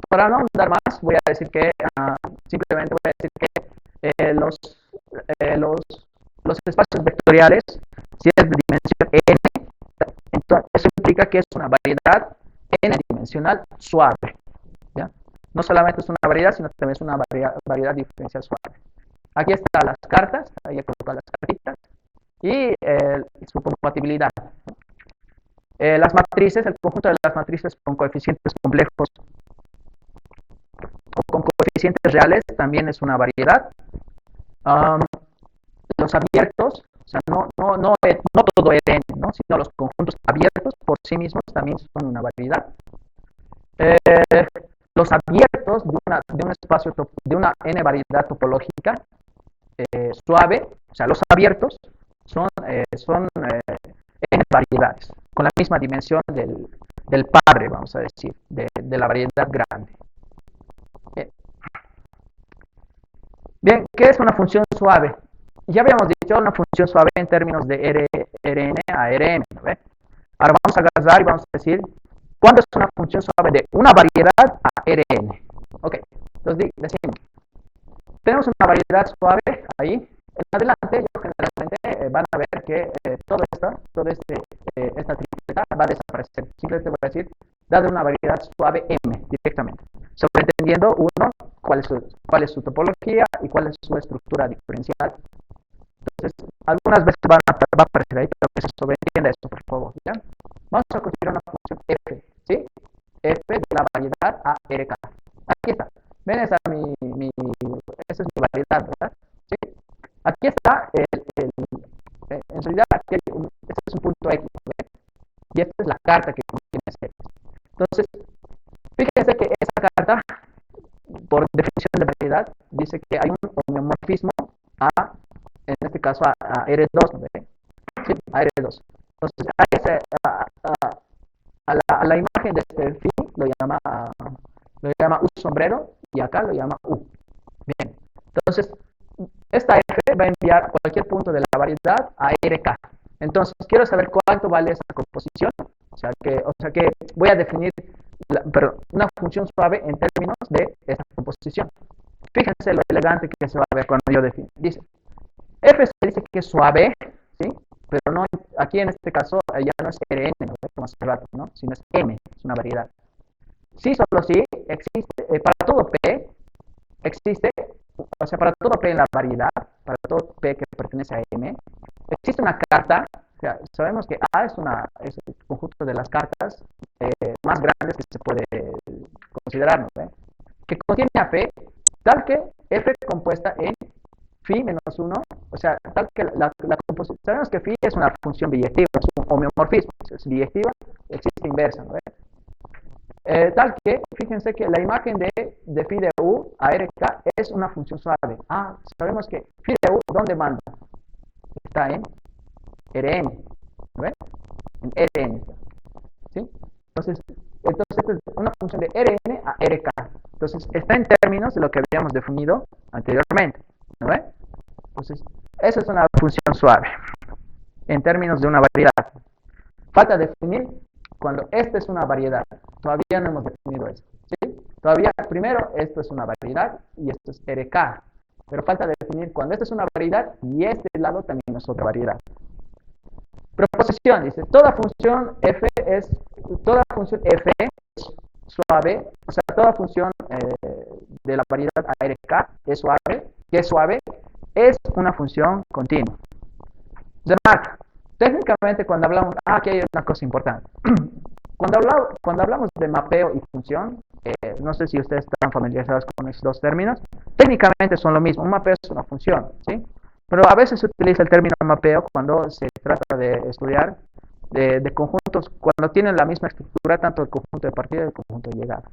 para no andar más, voy a decir que, simplemente voy a decir que los espacios vectoriales, si es de dimensión n, entonces eso implica que es una variedad n-dimensional suave, ¿ya? No solamente es una variedad, sino también es una variedad diferencial suave. Aquí están las cartas, ahí he colocado las cartitas, y su compatibilidad. Las matrices, el conjunto de las matrices con coeficientes complejos o con coeficientes reales también es una variedad. Los abiertos, o sea, no todo Rn, ¿no? Sino los conjuntos abiertos por sí mismos también son una variedad. Los abiertos de un espacio, de una n variedad topológica suave, o sea, los abiertos son n variedades, con la misma dimensión del padre, vamos a decir, de la variedad grande. Bien, ¿qué es una función suave? Ya habíamos dicho una función suave en términos de Rn a Rm, ¿no ve? Ahora vamos a agarrar y vamos a decir, ¿cuándo es una función suave de una variedad a Rn? Ok, entonces decimos, tenemos una variedad suave ahí. En adelante, generalmente van a ver que esta tripleta va a desaparecer. Simplemente voy a decir, dada una variedad suave M directamente. Sobreentendiendo, uno, cuál es su topología y cuál es su estructura diferencial. Entonces, algunas veces va a aparecer ahí, pero que se sobreentienda esto, por favor, ¿ya? Vamos a considerar una función f, ¿sí? F de la variedad a RK. Aquí está. Ven, esa es mi variedad, ¿verdad? ¿Sí? Aquí está en realidad, aquí este es un punto dice que hay un homeomorfismo en este caso a R2, ¿no? Sí, a R2. Entonces, a la imagen de este phi lo llama U sombrero y acá lo llama U. Bien, entonces, esta F va a enviar a cualquier punto de la variedad a RK. Entonces, quiero saber cuánto vale esa composición. O sea que voy a definir una función suave en términos de esta composición. Fíjense lo elegante que se va a ver cuando yo defino. Dice, F se dice que es suave, ¿sí? Pero no, aquí en este caso ya no es Rn, ¿no? Como hace rato, ¿no? Sino es M, es una variedad. Sí, solo sí, existe, para todo P, existe, o sea, para todo P en la variedad, para todo P que pertenece a M, existe una carta. O sea, sabemos que A es el conjunto de las cartas más grandes que se puede considerar, ¿no? Que contiene a P, tal que F compuesta en phi menos 1, o sea, tal que la composición, sabemos que phi es una función biyectiva, es un homeomorfismo, es biyectiva, existe inversa, ¿no? Tal que, fíjense que la imagen de phi de U a RK es una función suave. Sabemos que phi de U, ¿dónde manda? Está en Rn, ¿no? En Rn, ¿sí? Entonces, esta es una función de Rn a Rk. Entonces, está en términos de lo que habíamos definido anteriormente, ¿no? Entonces, esa es una función suave en términos de una variedad. Falta definir cuando esta es una variedad. Todavía no hemos definido eso, ¿sí? Todavía, primero, esto es una variedad y esto es RK. Pero falta definir cuando esta es una variedad y este lado también es otra variedad. Proposición, dice, toda función f es suave, o sea, toda función de la variedad ARK es suave, es una función continua. Remarca, técnicamente cuando hablamos, aquí hay una cosa importante. Cuando hablamos de mapeo y función, no sé si ustedes están familiarizados con esos dos términos, técnicamente son lo mismo, un mapeo es una función, ¿sí? Pero a veces se utiliza el término mapeo cuando se trata de estudiar de conjuntos, cuando tienen la misma estructura, tanto el conjunto de partida y el conjunto de llegada.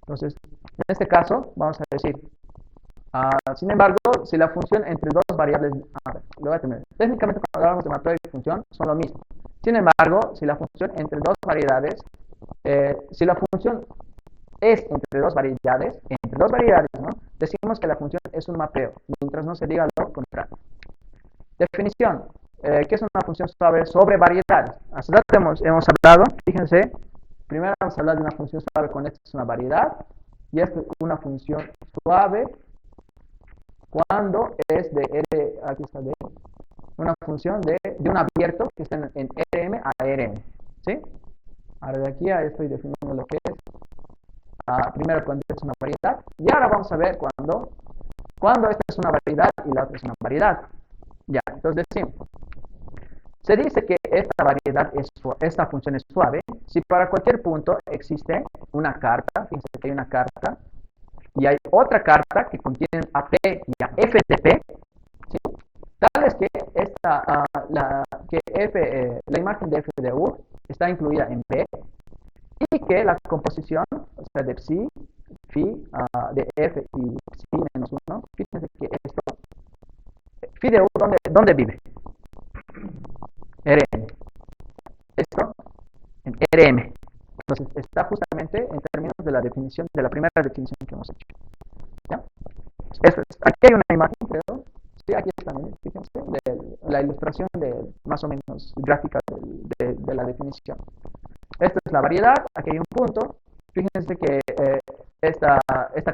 Entonces, en este caso, vamos a decir, sin embargo, si la función entre dos variables, lo voy a tener. Técnicamente, cuando hablamos de mapeo y función, son lo mismo. Sin embargo, si la función entre dos variedades, si la función es entre dos variedades, ¿no? Decimos que la función es un mapeo, mientras no se diga lo contrario. Definición, ¿qué es una función suave sobre variedades? Hace rato hemos hablado, fíjense, primero vamos a hablar de una función suave con esta es una variedad, y esta es una función suave cuando es de R, aquí está de una función de un abierto que está en Rm a Rm, ¿sí? Ahora de aquí ya estoy definiendo lo que es. Primero cuando es una variedad, y ahora vamos a ver cuando esta es una variedad y la otra es una variedad. Ya, entonces decimos, se dice que esta función es suave si para cualquier punto existe una carta, fíjense que hay una carta, y hay otra carta que contiene a P y a F de P, ¿sí? Tal es que la imagen de F de U está incluida en P, y que la composición, o sea, de psi, phi, de F y psi menos 1, fíjense que esto, phi de U, ¿dónde vive? Rm. Esto en Rm. Entonces está justamente en términos de la definición, de la primera definición que hemos hecho. ¿Ya? Aquí hay una imagen, creo. Sí, aquí está, fíjense, de la ilustración más o menos gráfica de la definición. Esta es la variedad, aquí hay un punto. Fíjense que esta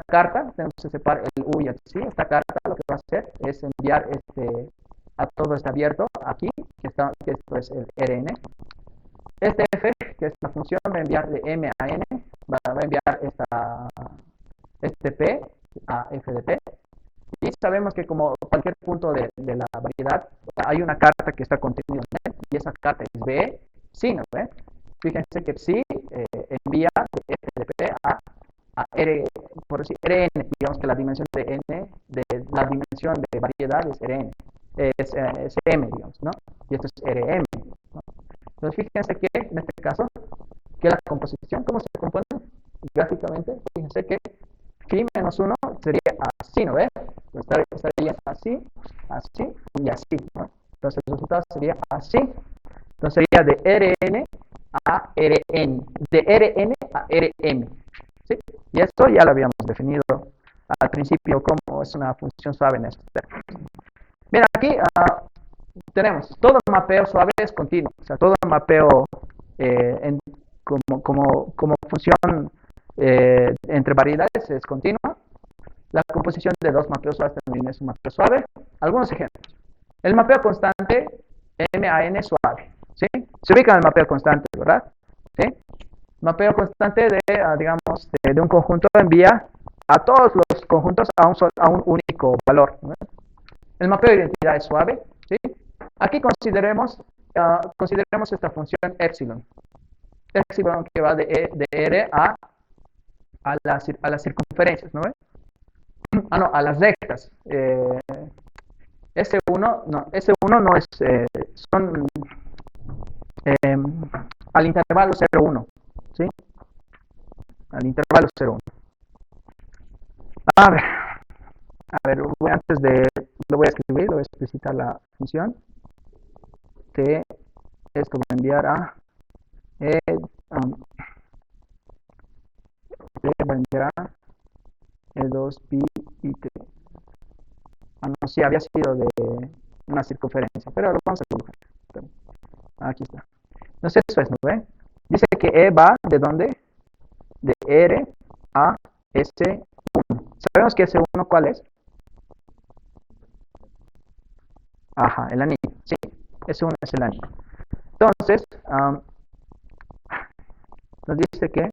carta, tenemos que separar el U y el psi. Esta carta lo que va a hacer es enviar a todo este abierto aquí, que esto es el Rn. Este F, que es la función, va a enviar de M a N, va a enviar este P a F de P. Y sabemos que como cualquier punto de la variedad, hay una carta que está contenida en él, y esa carta es B, psi, ¿no? Fíjense que psi envía de F de P a R, por decir Rn, digamos que la dimensión de N, la dimensión de variedad es Rn, es M, digamos, ¿no? Y esto es Rm, ¿no? Entonces fíjense que en este caso, que la composición, ¿cómo se compone gráficamente? Fíjense que phi menos 1 sería así, ¿no ve? Estaría así, así y así, ¿no? Entonces el resultado sería así. Entonces sería de Rn a Rn, de Rn a Rm. ¿Sí? Y esto ya lo habíamos definido al principio como es una función suave en estos términos. Bien, aquí tenemos todo mapeo suave es continuo, o sea, todo mapeo como función entre variedades es continua. La composición de dos mapeos suaves también es un mapeo suave. Algunos ejemplos. El mapeo constante MAN suave, ¿sí? Se ubica en el mapeo constante, ¿verdad? ¿Sí? Mapeo constante digamos, de un conjunto envía a todos los conjuntos a un único valor, ¿no? El mapeo de identidad es suave, ¿sí? Aquí consideremos esta función epsilon. Epsilon que va de R a las circunferencias, ¿no? No, a las rectas. S1 no es, son al intervalo 0,1, ¿sí? Al intervalo 0,1. A ver, antes de, lo voy a escribir, lo voy a explicitar la función. Que esto va a enviar a E2 pi y t. No, sí, había sido de una circunferencia, pero lo vamos a dibujar. Aquí está. Entonces eso es, ¿no ve? Dice que E va de dónde? De R a S1. Sabemos que S1, ¿cuál es? Ajá, el anillo. Sí, S1 es el anillo. Entonces, nos dice que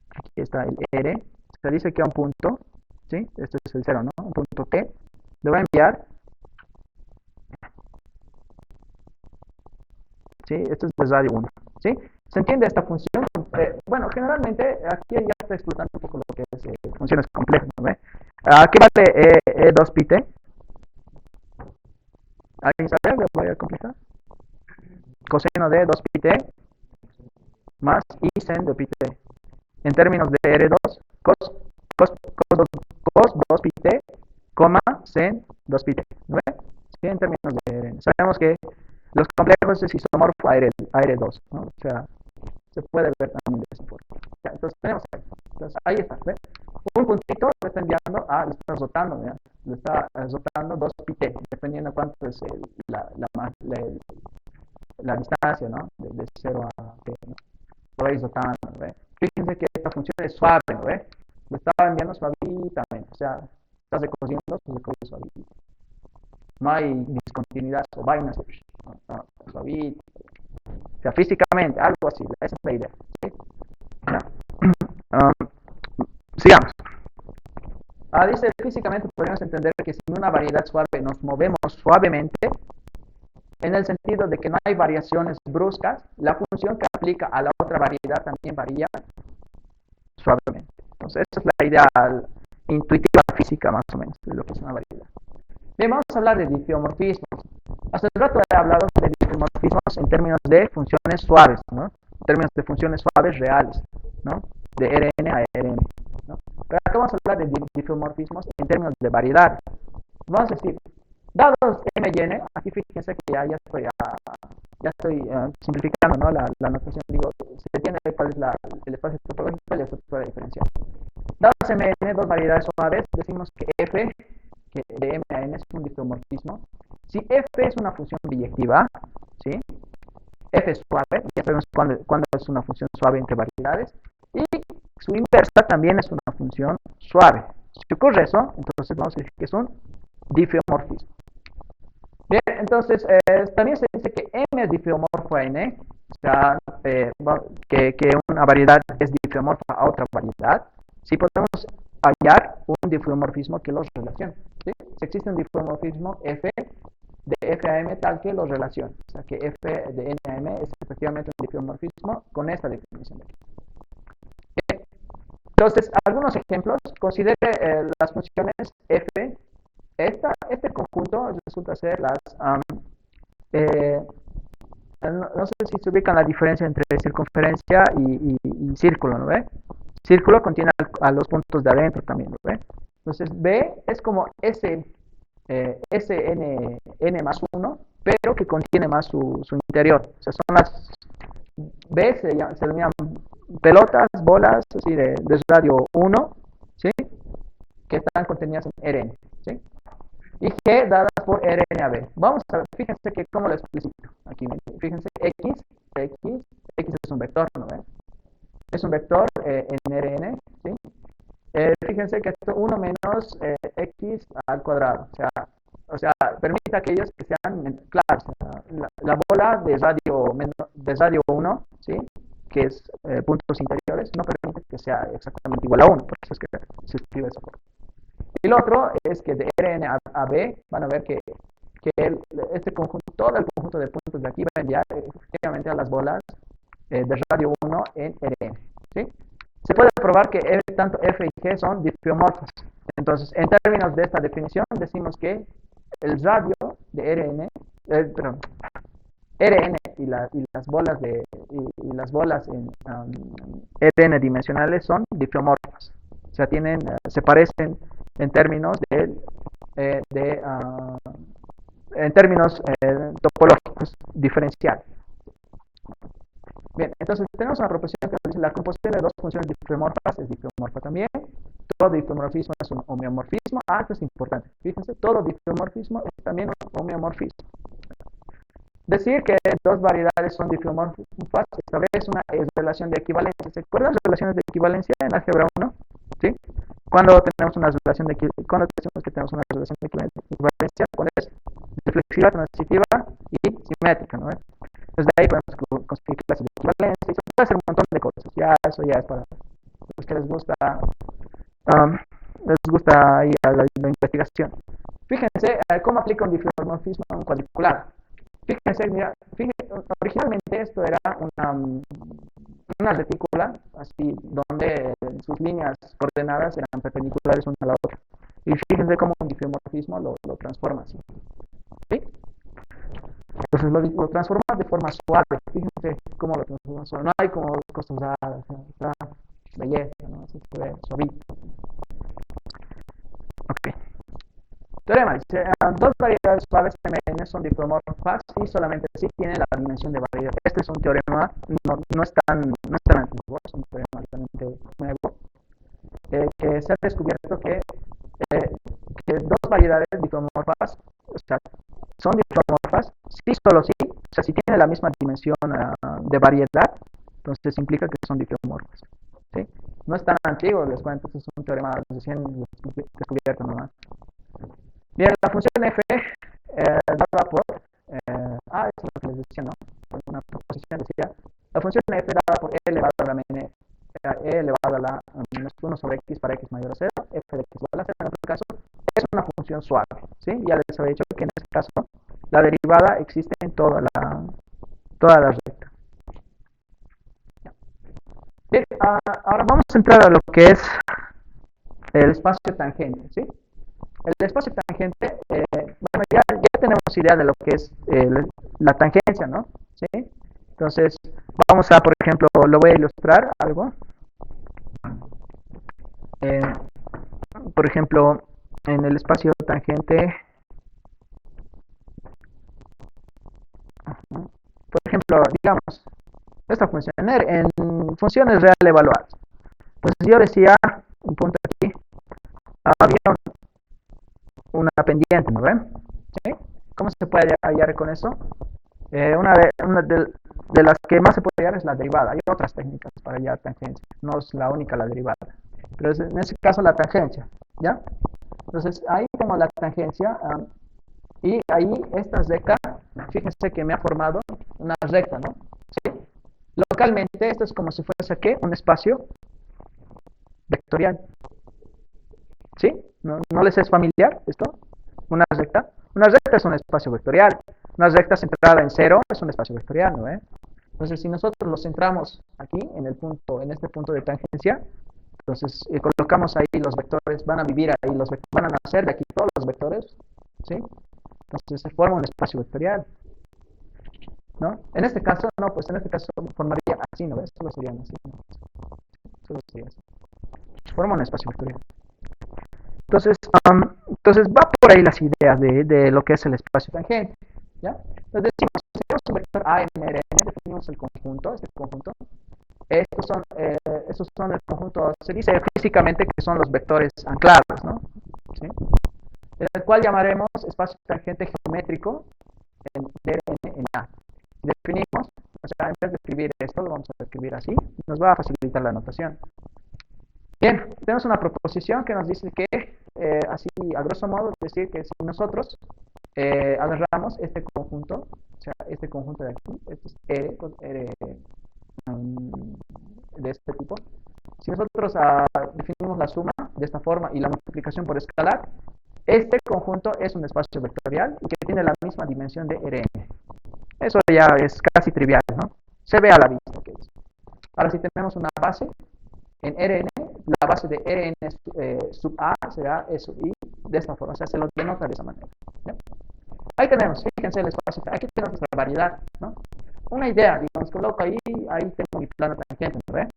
aquí está el R. Se dice que a un punto, ¿sí? Este es el 0, ¿no? Un punto T. Le va a enviar, ¿sí? Esto es pues radio 1, ¿sí? ¿Se entiende esta función? Bueno, generalmente aquí ya está explotando un poco lo que es funciones complejas, ¿no ve? ¿Qué vale E2 pi t? ¿Alguien sabe? ¿Lo voy a completar? Coseno de 2 pi t más i sen de pi t. En términos de R2, cos 2 pi t, coma sen 2 pi t, ¿no ve? Sí, en términos de R. Sabemos que los complejos es isomorfo a R2, ¿no? O sea, se puede ver también de esa forma. Ya, entonces tenemos ahí. Entonces ahí está, ¿ve? Un puntito lo está enviando lo está rotando, ¿ya? Lo está rotando 2 pi t, dependiendo cuánto es la distancia, ¿no? De 0 a t, ¿no? Lo vais rotando, ¿ve? Fíjense que esta función es suave, ¿no ve? Lo estaba enviando suavitamente, o sea, está recorriendo, pues recorre suavito. No hay discontinuidad o vainas, no, suavito. O sea, físicamente, algo así, esa es la idea, ¿sí? Sigamos. Dice, físicamente podemos entender que sin una variedad suave nos movemos suavemente, en el sentido de que no hay variaciones bruscas, la función que aplica a la otra variedad también varía suavemente. Entonces, esa es la idea intuitiva física, más o menos, de lo que es una variedad. Bien, vamos a hablar de diffeomorfismos. Hasta el rato he hablado de diffeomorfismos en términos de funciones suaves, ¿no? En términos de funciones suaves reales, ¿no? De Rn a Rn, ¿no? Pero acá vamos a hablar de diffeomorfismos en términos de variedades. Vamos a decir, dados m y n, aquí fíjense que ya estoy simplificando, ¿no? La notación, digo, se tiene cuál es el espacio topológico y la estructura diferencial. Dados m y n, dos variedades suaves, decimos que f que de m a n es un diffeomorfismo. Si f es una función biyectiva, ¿sí? F es suave, ya sabemos cuándo es una función suave entre variedades, y su inversa también es una función suave. Si ocurre eso, entonces vamos a decir que es un diffeomorfismo. Bien, entonces también se dice que M es diffeomorfo a N, o sea, que una variedad es diffeomorfa a otra variedad, si podemos hallar un diffeomorfismo que los relacione, ¿sí? Si existe un diffeomorfismo F de F a M tal que los relacione, o sea que F de N a M es efectivamente un diffeomorfismo con esta definición de aquí. Bien. Entonces, algunos ejemplos, considere las funciones F. Este conjunto resulta ser no sé si se ubican la diferencia entre circunferencia y círculo, ¿no ve? Círculo contiene a los puntos de adentro también, ¿lo ve? Entonces B es como Sn más 1, pero que contiene más su interior. O sea, son las B se denominan pelotas, bolas, así de radio 1, ¿sí? Que están contenidas en Rn, ¿sí? Y G dadas por RNAB. Vamos a ver, fíjense que cómo lo explicito. Aquí, fíjense, X es un vector, ¿no ven? Es un vector en RN, ¿sí? Fíjense que esto 1 menos X al cuadrado. O sea, permite a aquellos que sean claros. La bola de radio 1, ¿sí? Que es puntos interiores, no permite que sea exactamente igual a 1. Por eso es que se escribe de esa forma. Y lo otro es que de Rn a B van a ver que este conjunto, todo el conjunto de puntos de aquí va a enviar efectivamente a las bolas de radio 1 en Rn, ¿sí? Se puede probar que tanto F y G son diploomorfos. Entonces, en términos de esta definición, decimos que el radio de Rn y las bolas en Rn dimensionales son diploomorfas. O sea, se parecen en términos topológicos diferenciales. Bien, entonces tenemos una proposición que dice la composición de dos funciones diploomorfas es diploomorfa también. Todo diploomorfismo es un homeomorfismo. Esto es importante. Fíjense, todo diploomorfismo es también un homeomorfismo. Decir que dos variedades son diploomorfas establece una relación de equivalencia. ¿Se acuerdan las relaciones de equivalencia en álgebra 1? ¿Sí? Cuando tenemos una relación de equivalencia, cuando decimos que tenemos una relación de equivalencia, ¿cuál es? Reflexiva, transitiva y simétrica, ¿no? Entonces de ahí podemos conseguir clases de equivalencia y se puede hacer un montón de cosas. Eso ya es para los que les gusta ahí la investigación. Fíjense cómo aplica un diploomorfismo a un cuadricular. Fíjense, originalmente esto era una retícula, así, donde sus líneas coordenadas eran perpendiculares una a la otra. Y fíjense cómo un diploomorfismo lo transforma así. ¿Sí? Entonces lo transforma de forma suave. Fíjense cómo lo transforma suave. No hay como cosas raras, está belleza, ¿no? Así se ve suavito. Ok. Teorema dice, dos variedades suaves MN son diploomorfas y solamente si tienen la dimensión de variedad. Este es un teorema, no es tan antiguo, es un teorema realmente nuevo, que se ha descubierto que dos variedades diploomorfas, o sea, son diploomorfas, sí, solo sí, o sea, si tienen la misma dimensión de variedad, entonces implica que son diploomorfas, ¿sí? No es tan antiguo, les cuento, es un teorema recién descubierto nomás. Bien, la función f dada por, eso es lo que les decía, ¿no? Por una proposición decía, la función f dada por e elevado a la elevado a la menos 1 sobre x para x mayor a 0, f de x igual a 0 en otro caso, es una función suave, ¿sí? Ya les había dicho que en este caso la derivada existe en toda la recta. Bien, ahora vamos a entrar a lo que es el espacio tangente, ¿sí? El espacio tangente, bueno, ya tenemos idea de lo que es la tangencia, ¿no? ¿Sí? Entonces, vamos a, por ejemplo, lo voy a ilustrar algo. Por ejemplo, en el espacio tangente, por ejemplo, digamos, esta función en funciones real evaluadas. Entonces, yo decía, un punto aquí, había una pendiente, ¿no ven? ¿Sí? ¿Cómo se puede hallar con eso? Una de las que más se puede hallar es la derivada. Hay otras técnicas para hallar tangencia. No es la única la derivada. Pero es, en ese caso la tangencia. ¿Ya? Entonces ahí tengo la tangencia. Y ahí esta recta, fíjense que me ha formado una recta, ¿no? ¿Sí? Localmente esto es como si fuese ¿qué? Un espacio vectorial. ¿Sí? ¿No les es familiar esto? Una recta. Una recta es un espacio vectorial. Una recta centrada en 0 es un espacio vectorial, ¿no? Entonces, si nosotros lo centramos aquí, en este punto de tangencia, entonces colocamos ahí los vectores, van a vivir ahí, van a nacer de aquí todos los vectores, ¿sí? Entonces se forma un espacio vectorial, ¿no? En este caso, no, pues en este caso formaría así, ¿no ves? Solo serían así, ¿no? Solo sería así. Forma un espacio vectorial. Entonces va por ahí las ideas de lo que es el espacio tangente. ¿Ya? Entonces decimos, si tenemos un vector A en Rn, definimos el conjunto, este conjunto. Estos son el conjunto, se dice físicamente que son los vectores anclados, ¿no? ¿Sí? El cual llamaremos espacio tangente geométrico de Rn en A. Definimos, o sea, en vez de escribir esto, lo vamos a escribir así, nos va a facilitar la notación. Bien, tenemos una proposición que nos dice que, así a grosso modo, es decir, que si nosotros agarramos este conjunto, o sea, este conjunto de aquí, este es R de este tipo, si nosotros definimos la suma de esta forma y la multiplicación por escalar, este conjunto es un espacio vectorial y que tiene la misma dimensión de Rn. Eso ya es casi trivial, ¿no? Se ve a la vista que es. Ahora, si tenemos una base en Rn, la base de Rn sub A será E sub I de esta forma, o sea, se lo denota de esa manera. ¿Ya? Ahí tenemos, fíjense el espacio, aquí tenemos nuestra variedad, ¿no? Una idea, digamos, coloco ahí tengo mi plano tangente, ¿no ve?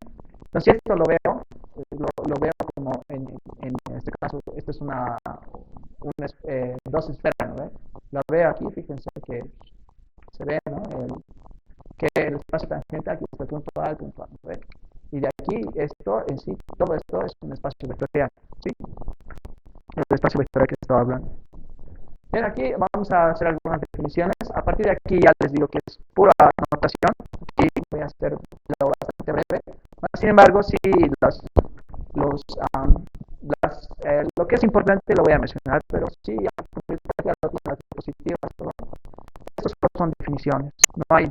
Entonces, si esto lo veo como en este caso, esto es dos esferas, ¿no ve? La veo aquí, fíjense que se ve, ¿no? Que el espacio tangente aquí es el punto A, el punto A, ¿no ve? Y de aquí, esto en sí, todo esto es un espacio vectorial, ¿sí? El espacio vectorial que estaba hablando. Bien, aquí vamos a hacer algunas definiciones. A partir de aquí ya les digo que es pura notación. Aquí voy a hacerlo bastante breve. Sin embargo, sí, lo que es importante lo voy a mencionar, pero sí, ya las diapositivas, todo. Estos son definiciones. No hay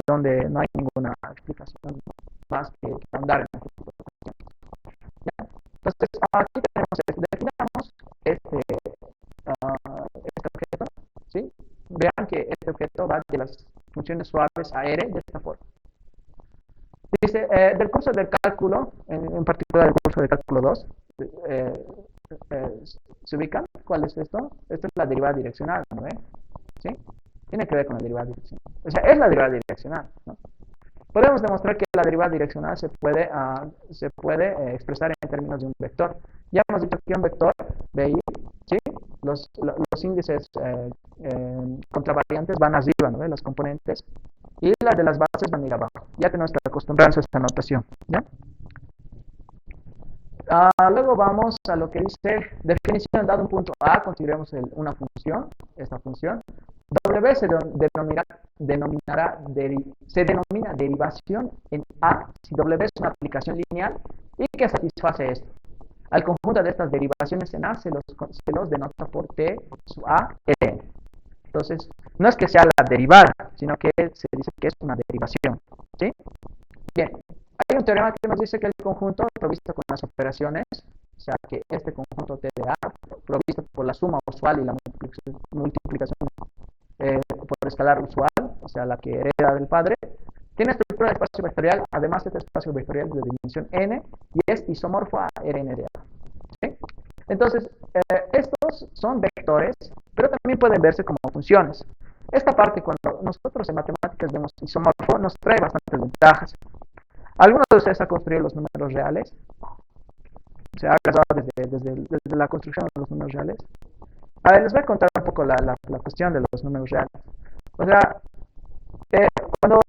ninguna explicación más que andar en este tipo de cuestiones. Entonces, aquí definamos este objeto, ¿sí? Vean que este objeto va de las funciones suaves a R de esta forma. Dice, del curso del cálculo, en particular del curso de cálculo 2, ¿se ubican? ¿Cuál es esto? Esta es la derivada direccional, ¿no? ¿Sí? Tiene que ver con la derivada direccional. O sea, es la derivada direccional, ¿no? Podemos demostrar que la derivada direccional se puede expresar en términos de un vector. Ya hemos dicho que un vector, BI, ¿sí? Los índices contravariantes van arriba, ¿no? Los componentes, y las de las bases van a ir abajo. Ya tenemos que acostumbrarnos a esta notación, ¿ya? Luego vamos a lo que dice definición dado un punto A, consideremos una función, esta función. W se denomina derivación en A si W es una aplicación lineal y que satisface esto. Al conjunto de estas derivaciones en A se los denota por T sub A N. Entonces, no es que sea la derivada, sino que se dice que es una derivación, ¿sí? Bien, hay un teorema que nos dice que el conjunto provisto con las operaciones, o sea que este conjunto T de A, provisto por la suma usual y la multiplicación por escalar usual, o sea la que hereda del padre, tiene estructura de espacio vectorial, además de este espacio vectorial de dimensión n, y es isomorfo a Rn de A. ¿Sí? Entonces, estos son vectores, pero también pueden verse como funciones. Esta parte, cuando nosotros en matemáticas vemos isomorfo, nos trae bastantes ventajas. Algunos de ustedes han construido los números reales, se ha casado desde la construcción de los números reales. A ver, les voy a contar un poco la cuestión de los números reales. O sea, cuando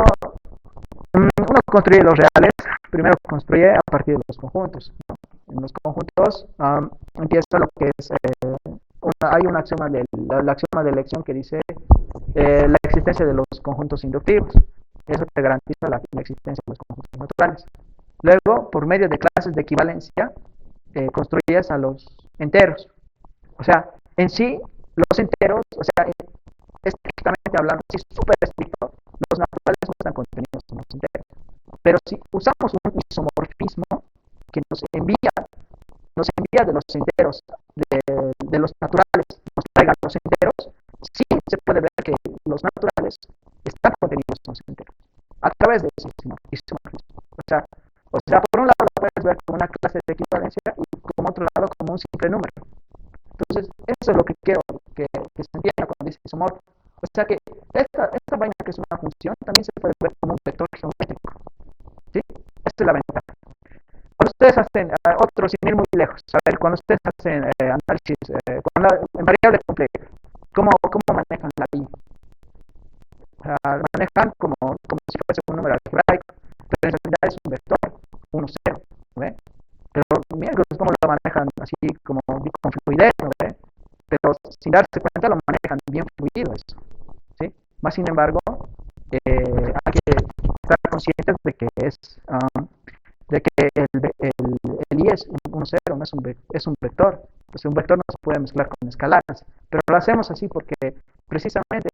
uno construye los reales, primero construye a partir de los conjuntos, ¿no? En los conjuntos empieza lo que es, hay un axioma el axioma de elección que dice la existencia de los conjuntos inductivos. Eso te garantiza la existencia de los conjuntos naturales. Luego, por medio de clases de equivalencia, construyes a los enteros. O sea, en sí, los enteros, o sea, estrictamente hablando, si es súper estricto, los naturales no están contenidos en los enteros. Pero si usamos un isomorfismo que nos envía de los enteros, de los naturales, nos traigan los enteros, sí se puede ver que los naturales están contenidos en los enteros, a través de ese isomorfismo. O sea, por un lado lo puedes ver como una clase de equivalencia y por otro lado como un simple número. Entonces, eso es lo que quiero que se entienda cuando dice isomorfo. O sea que esta vaina que es una función también se puede ver como un vector geométrico. ¿Sí? Esta es la ventaja. Cuando ustedes hacen pero sin ir muy lejos. A ver, cuando ustedes hacen análisis, en variable compleja, ¿cómo manejan la I? Manejan como si fuese un número algebraico, pero en realidad es un vector, 1, 0, ¿no ve? Pero miren cómo lo manejan así como con fluidez, ¿no ve? Pero sin darse cuenta lo manejan bien fluido eso, ¿sí? Más sin embargo, hay que estar conscientes de que el I es 1, 0, no es un vector. Entonces un vector no se puede mezclar con escalares, pero lo hacemos así porque precisamente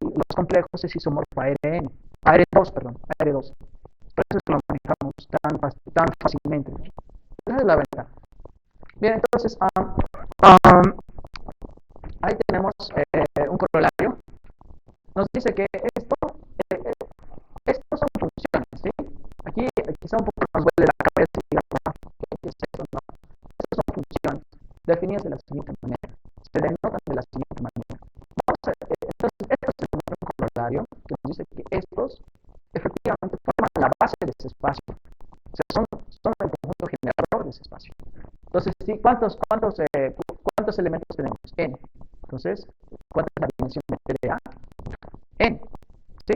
los complejos es isomorfo a AR2, AR2. Por eso lo manejamos tan fácilmente. Esa es la ventaja. Bien, entonces ahí tenemos un corolario. Nos dice que estos son funciones, ¿sí? Aquí quizá un poco nos duele la cabeza y digamos, ¿qué es eso? No. Estas son funciones definidas de la siguiente manera. Se denotan de la siguiente manera. Entonces, esto es un corolario que nos dice que estos efectivamente forman la base de ese espacio. O sea, son el conjunto generador de ese espacio. Entonces, ¿sí? ¿Cuántos elementos tenemos? N. Entonces, ¿cuánta es la dimensión de A? N. ¿Sí?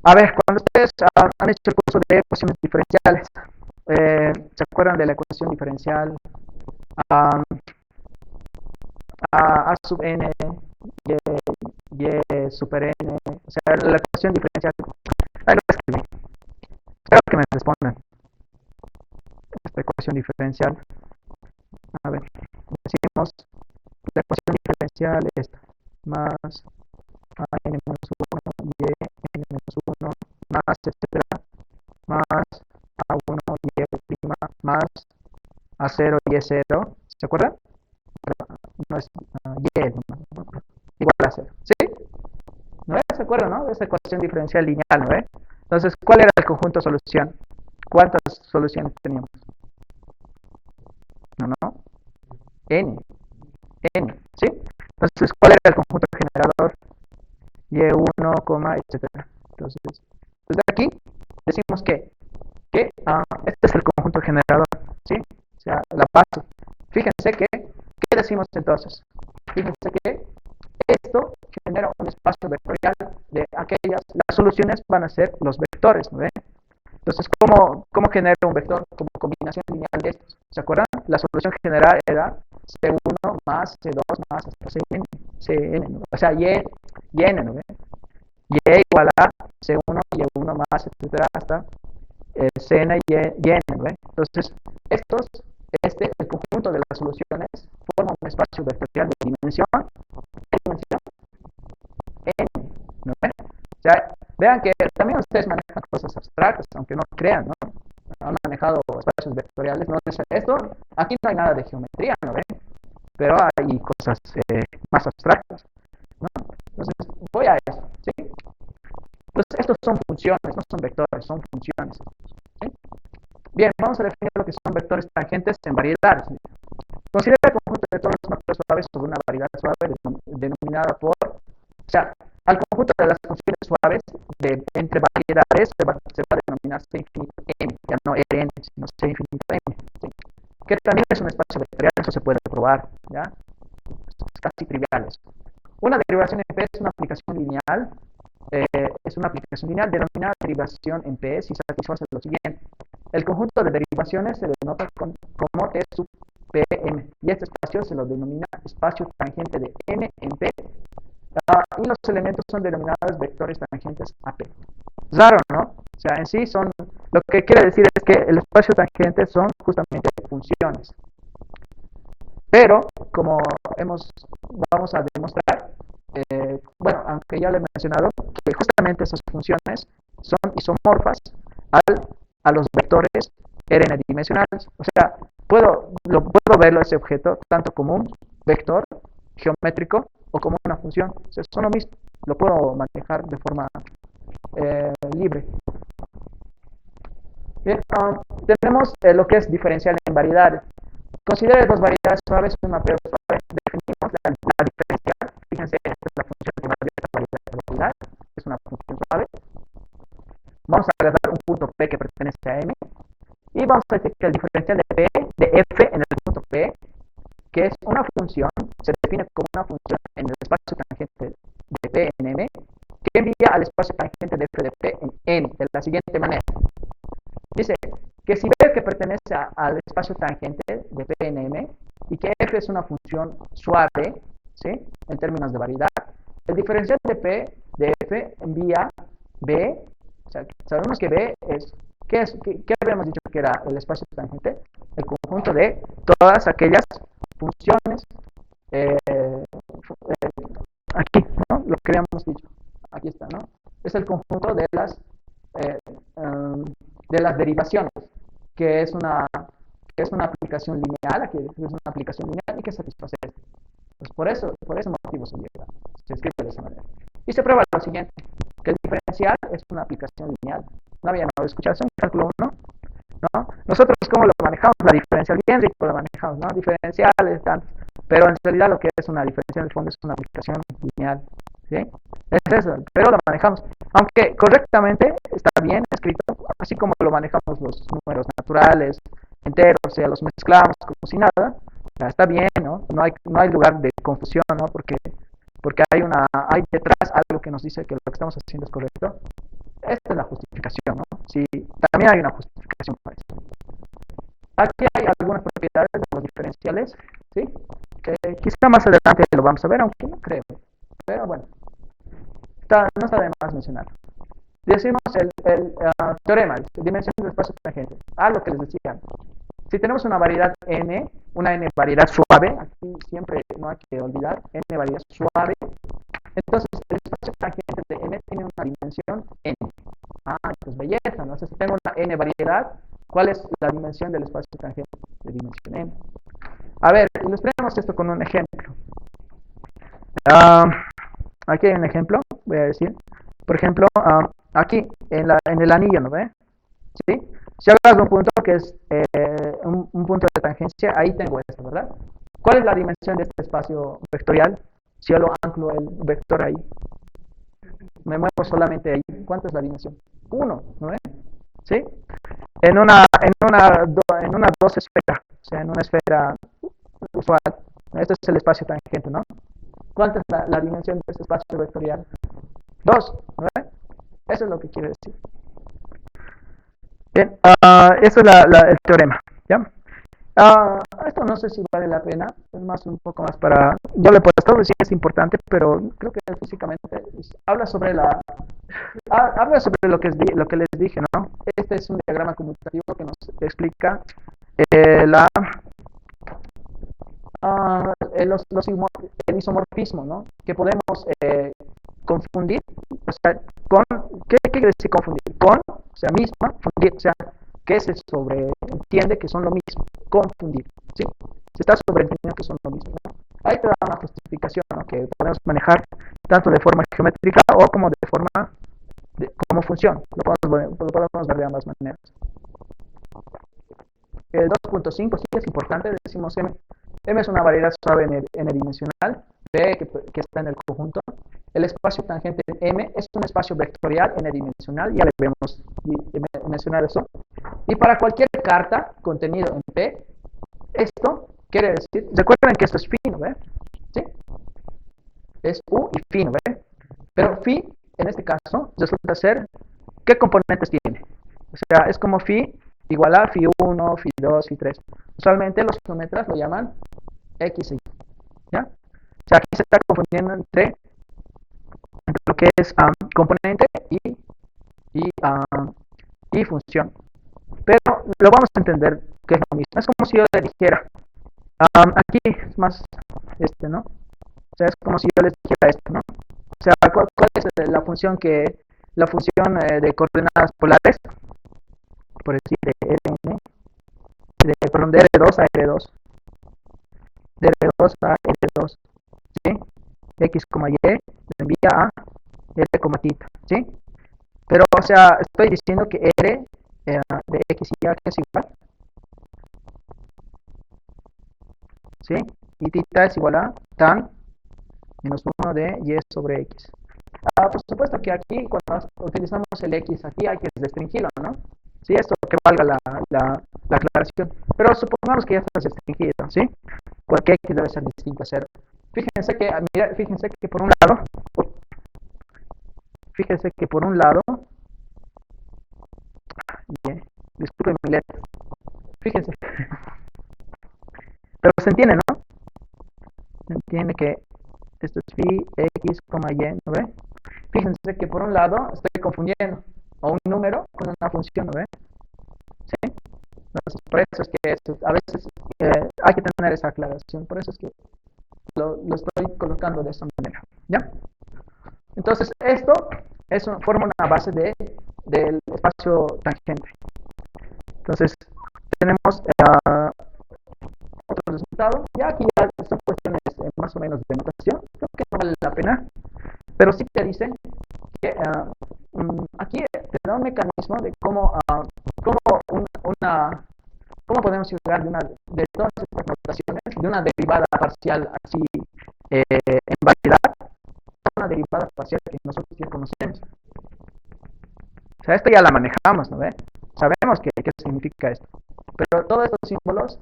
A ver, cuando ustedes han hecho el curso de ecuaciones diferenciales, ¿se acuerdan de la ecuación diferencial? A sub n, y super n, o sea, la ecuación diferencial. Ahí lo escribí. Espero que me respondan. Esta ecuación diferencial. A ver, decimos la ecuación diferencial es esta, más a n menos 1, y n menos 1, más, etcétera, más a 1 y prima, más a 0 y es 0. ¿Se acuerdan? No es y igual a 0. ¿Sí? ¿No es? ¿Se acuerdan, no? De esa ecuación diferencial lineal, ¿no? Entonces, ¿cuál era el conjunto solución? ¿Cuántas soluciones teníamos? No. N. ¿Sí? Entonces, ¿cuál era el conjunto generador? Y1, etcétera. Entonces, desde aquí decimos que este es el conjunto generador, ¿sí? O sea, la base. Fíjense ¿qué decimos entonces? Fíjense que esto genera un espacio vectorial de las soluciones van a ser los vectores, ¿no ve? Entonces, ¿cómo genera un vector? Como combinación lineal de estos. ¿Se acuerdan? La solución general era C1 más C2 más hasta Cn, ¿no? O sea, y n, ¿no ve? Y igual a C1 y E1 más, etcétera, hasta Cn y n, ¿no ve? Entonces, el conjunto de las soluciones forma un espacio vectorial de dimensión n, ¿no ve? O sea, vean que también ustedes manejan cosas abstractas, aunque no crean, ¿no? Han manejado espacios vectoriales, ¿no? Esto, aquí no hay nada de geometría, ¿no ve? Pero hay cosas más abstractas, ¿no? Entonces, voy a eso, ¿sí? Entonces, estos son funciones, no son vectores, son funciones, ¿sí? Bien, vamos a definir lo que son vectores tangentes en variedades. Considera el conjunto de todos los macros suaves sobre una variedad suave denominada por, o sea, al conjunto de las funciones suaves entre variedades se va a denominar C infinito M, ya no Rn, sino C infinito M, ¿sí? Que también es un espacio vectorial, eso se puede probar, ¿ya? Es casi trivial eso. Una derivación en P es una aplicación lineal, denominada derivación en P si satisface lo siguiente. El conjunto de derivaciones se denota como T sub Pm, y este espacio se lo denomina espacio tangente de n en P, y los elementos son denominados vectores tangentes a P. Raro, ¿no? O sea, en sí lo que quiere decir es que el espacio tangente son justamente funciones. Pero, como vamos a demostrar, bueno, aunque ya lo he mencionado, que justamente esas funciones son isomorfas a los vectores n-dimensionales. O sea, puedo verlo ese objeto tanto como un vector geométrico o como una función. O sea, son lo mismo. Lo puedo manejar de forma libre. Bien, tenemos lo que es diferencial en variedades. Considere dos variedades suaves, una peor suave. Definimos la diferencial. Fíjense, esta es la función de variedad, es una función suave. Vamos a agarrar un punto P que pertenece a M. Y vamos a decir que el diferencial de P al espacio tangente de f de p en n de la siguiente manera. Dice que si b que pertenece al espacio tangente de p en m y que f es una función suave, ¿sí? En términos de variedad, el diferencial de p de f envía b, o sea, sabemos que b es, ¿qué habíamos dicho que era el espacio tangente? El conjunto de todas aquellas funciones, aquí, ¿no? Lo que habíamos dicho, aquí está, ¿no? Es el conjunto de las derivaciones, que es una aplicación lineal, aquí es una aplicación lineal y que satisface esto. Pues por ese motivo se escribe de esa manera. Y se prueba lo siguiente, que el diferencial es una aplicación lineal. ¿No habían escuchado eso en cálculo 1? ¿No? Nosotros, ¿cómo lo manejamos? La diferencial bien rico lo manejamos, ¿no? Diferenciales, tanto. Pero en realidad lo que es una diferencial de fondo es una aplicación lineal, ¿sí? Es eso, pero lo manejamos. Aunque correctamente está bien escrito, así como lo manejamos los números naturales, enteros, o sea, los mezclamos como si nada, está bien, ¿no? No hay lugar de confusión, ¿no? Porque hay detrás algo que nos dice que lo que estamos haciendo es correcto. Esta es la justificación, ¿no? Sí, también hay una justificación para eso. Aquí hay algunas propiedades de los diferenciales, ¿sí? Que quizá más adelante lo vamos a ver, aunque no creo. Pero bueno, no está de más mencionar. Decimos el teorema, dimensión del espacio tangente. Lo que les decía. Si tenemos una variedad n, una n variedad suave, aquí siempre no hay que olvidar, n variedad suave, entonces el espacio tangente de n tiene una dimensión n. Pues belleza, ¿no? Si tengo una n variedad, ¿cuál es la dimensión del espacio tangente de dimensión n? A ver, ilustremos esto con un ejemplo. Aquí hay un ejemplo, voy a decir. Por ejemplo, aquí en el anillo, ¿no ve? ¿Sí? Si hagas un punto que es un punto de tangencia, ahí tengo esto, ¿verdad? ¿Cuál es la dimensión de este espacio vectorial? Si yo lo anclo el vector ahí, me muevo solamente ahí. ¿Cuánto es la dimensión? 1, ¿no ve? ¿Sí? En una dos esfera, o sea, en una esfera usual. Este es el espacio tangente, ¿no? ¿Cuánta es la dimensión de este espacio vectorial? 2, ¿no ve? Eso es lo que quiere decir. Bien, eso es el teorema, ¿ya? Esto no sé si vale la pena, es más un poco más para... Yo le he puesto, sí es importante, pero creo que físicamente habla sobre lo que les dije, ¿no? Este es un diagrama conmutativo que nos explica el isomorfismo, ¿no? Que podemos confundir, o sea, ¿qué quiere decir confundir? O sea, misma, fundir, o sea, que se sobreentiende que son lo mismo, confundir, ¿sí? Se está sobreentendiendo que son lo mismo, ¿no? Ahí te da una justificación, ¿no? Que podemos manejar tanto de forma geométrica o como de forma, como función, lo podemos ver de ambas maneras. El 2.5 sí es importante, decimos M. M es una variedad suave n-dimensional, P que está en el conjunto. El espacio tangente M es un espacio vectorial n-dimensional, ya debemos mencionar eso. Y para cualquier carta contenido en P, esto quiere decir, recuerden que esto es phi, ¿no ve? ¿Sí? Es U y phi, ¿no ve? Pero phi, en este caso, resulta ser, ¿qué componentes tiene? O sea, es como phi igual a phi 1, phi 2, phi 3. Usualmente los geometras lo llaman X y Y, ¿ya? O sea, aquí se está confundiendo entre lo que es componente y función. Pero lo vamos a entender que es lo mismo. Es como si yo le dijera, aquí es más ¿no? O sea, es como si yo les dijera esto, ¿no? O sea, ¿cuál es la función de coordenadas polares? Por decir, de Rn, perdón, de R2 a R2, de R2 a R2, ¿sí? X, Y, le envía a R, tita, ¿sí? Pero, o sea, estoy diciendo que R de X y Y es igual, ¿sí? Y tita es igual a tan menos 1 de Y sobre X. Por supuesto que aquí, cuando utilizamos el X aquí, hay que restringirlo, ¿no? Sí, esto que valga la aclaración. Pero supongamos que ya está restringido, ¿sí? Porque X debe ser distinto a 0. Fíjense que por un lado, fíjense que por un lado, disculpen mi letra, fíjense, pero se entiende, ¿no? Se entiende que esto es phi, x, y, ¿no ve? Fíjense que por un lado estoy confundiendo a un número con una función, ¿no ve? ¿Sí? Entonces, por eso es que a veces hay que tener esa aclaración, por eso es que lo estoy colocando de esta manera, ¿ya? Entonces, esto forma una base del espacio tangente. Entonces, tenemos otro resultado. Ya aquí ya son cuestiones más o menos de notación. Creo que no vale la pena. Pero sí te dicen que aquí te da un mecanismo de cómo podemos llegar de todas estas notaciones, de una derivada parcial así en variedad, a una derivada parcial que nosotros ya conocemos. O sea, esto ya la manejamos, ¿no ve? Sabemos qué significa esto. Pero todos estos símbolos,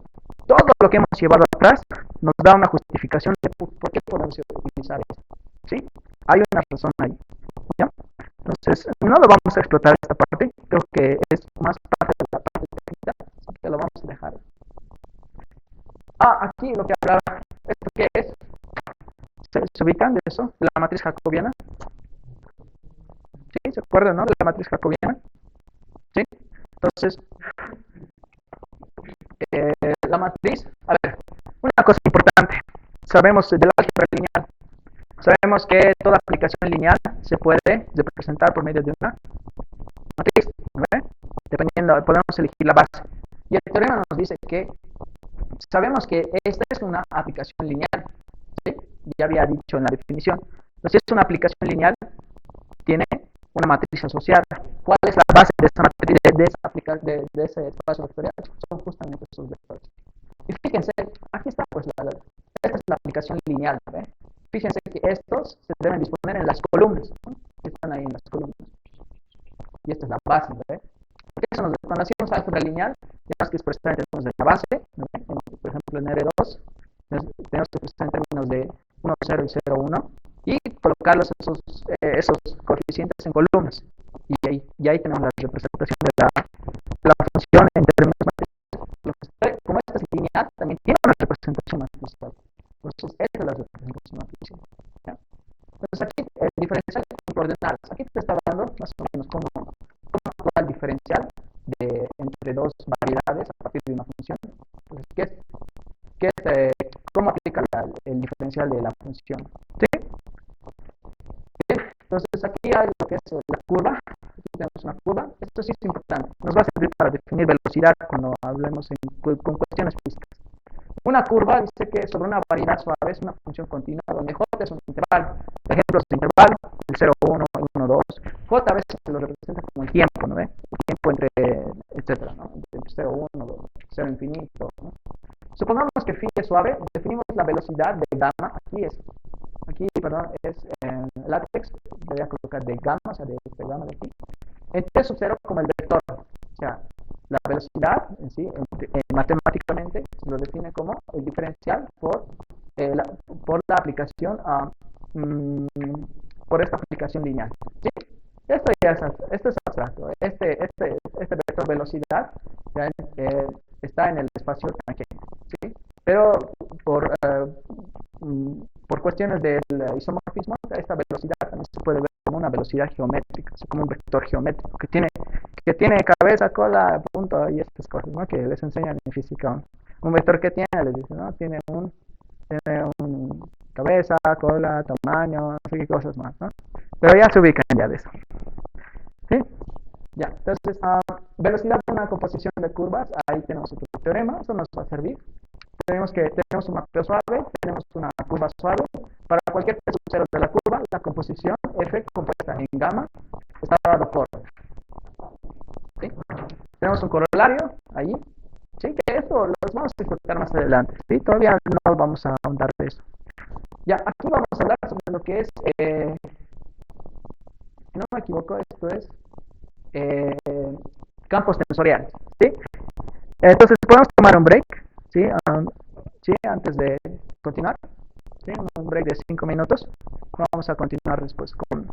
todo lo que hemos llevado atrás, nos da una justificación de por qué podemos utilizar esto. ¿Sí? Hay una razón ahí. ¿Ya? Entonces, no lo vamos a explotar esta parte. Creo que es más parte de la parte técnica, así que lo vamos a dejar. Aquí lo que hablaba, ¿esto qué es? ¿Se ubican de eso? De la matriz jacobiana. ¿Sí? ¿Se acuerdan, no? De la matriz jacobiana. ¿Sí? Entonces, la matriz, a ver, una cosa importante, sabemos del álgebra lineal, sabemos que toda aplicación lineal se puede representar por medio de una matriz, ¿ve? Dependiendo, podemos elegir la base. Y el teorema nos dice que sabemos que esta es una aplicación lineal, ¿sí? Ya había dicho en la definición. Entonces, si es una aplicación lineal, tiene una matriz asociada. ¿Cuál es la base de esa matriz, de ese espacio vectorial? Son justamente esos vectores. Y fíjense, aquí está, pues, esta es la aplicación lineal, ¿ve? Fíjense que estos se deben disponer en las columnas, ¿no? Están ahí en las columnas. Y esta es la base, ¿ve? Porque eso cuando hacemos álgebra lineal, tenemos que expresar en términos de la base, ¿no? Por ejemplo, en R2, tenemos que expresar en términos de 1, 0 y 0, 1, y colocarlos esos coeficientes en columnas. Y ahí tenemos la representación de la función en términos matriciales. Como esta es lineal, también tiene una representación matricial. Entonces, esta es la representación matricial. ¿Ya? Entonces, aquí el diferencial con coordenadas. Aquí te está dando más o menos cómo actúa el diferencial entre dos variedades a partir de una función. Entonces, ¿cómo aplica el diferencial de la función? ¿Sí? Entonces, aquí hay lo que es la curva. Aquí tenemos una curva. Esto sí es importante. Nos va a servir para definir velocidad cuando hablemos con cuestiones físicas. Una curva dice que sobre una variedad suave es una función continua donde j es un intervalo. Ejemplos de intervalo, el 0, 1, el 1, 2. J a veces se lo representa como el tiempo, ¿no ve? El tiempo entre, etcétera, ¿no? Entre 0, 1, 2, 0 infinito, ¿no? Supongamos que phi es suave, definimos la velocidad de gamma. Es látex, voy a colocar de gamma, o sea, de gamma de aquí. En t sub 0 como el vector, o sea, la velocidad en sí, matemáticamente, se lo define como el diferencial por la aplicación por esta aplicación lineal. ¿Sí? Esto es abstracto. Este vector velocidad ya, está en el espacio tangente, ¿sí? Pero por cuestiones del isomorfismo, esta velocidad también se puede ver como una velocidad geométrica, como un vector geométrico que tiene cabeza, cola, punto y estas cosas, ¿no? Que les enseñan en física. Un vector que tiene, les dicen, ¿no? Tiene un cabeza, cola, tamaño, no sé qué cosas más, ¿no? Pero ya se ubican ya de eso. ¿Sí? Ya, entonces, velocidad de una composición de curvas, ahí tenemos otro teorema, eso nos va a servir. Tenemos un mapeo suave, tenemos una curva suave. Para cualquier T sub 0 de la curva, la composición F compuesta en gamma está dado por. ¿Sí? Tenemos un corolario ahí. Sí, que esto lo vamos a explicar más adelante. ¿Sí? Todavía no vamos a ahondar de eso. Ya, aquí vamos a hablar sobre lo que es, si no me equivoco, esto es campos tensoriales. ¿Sí? Entonces, podemos tomar un break. ¿Sí? ¿Sí? Antes de continuar. ¿Sí? Un break de 5 minutos. Vamos a continuar después con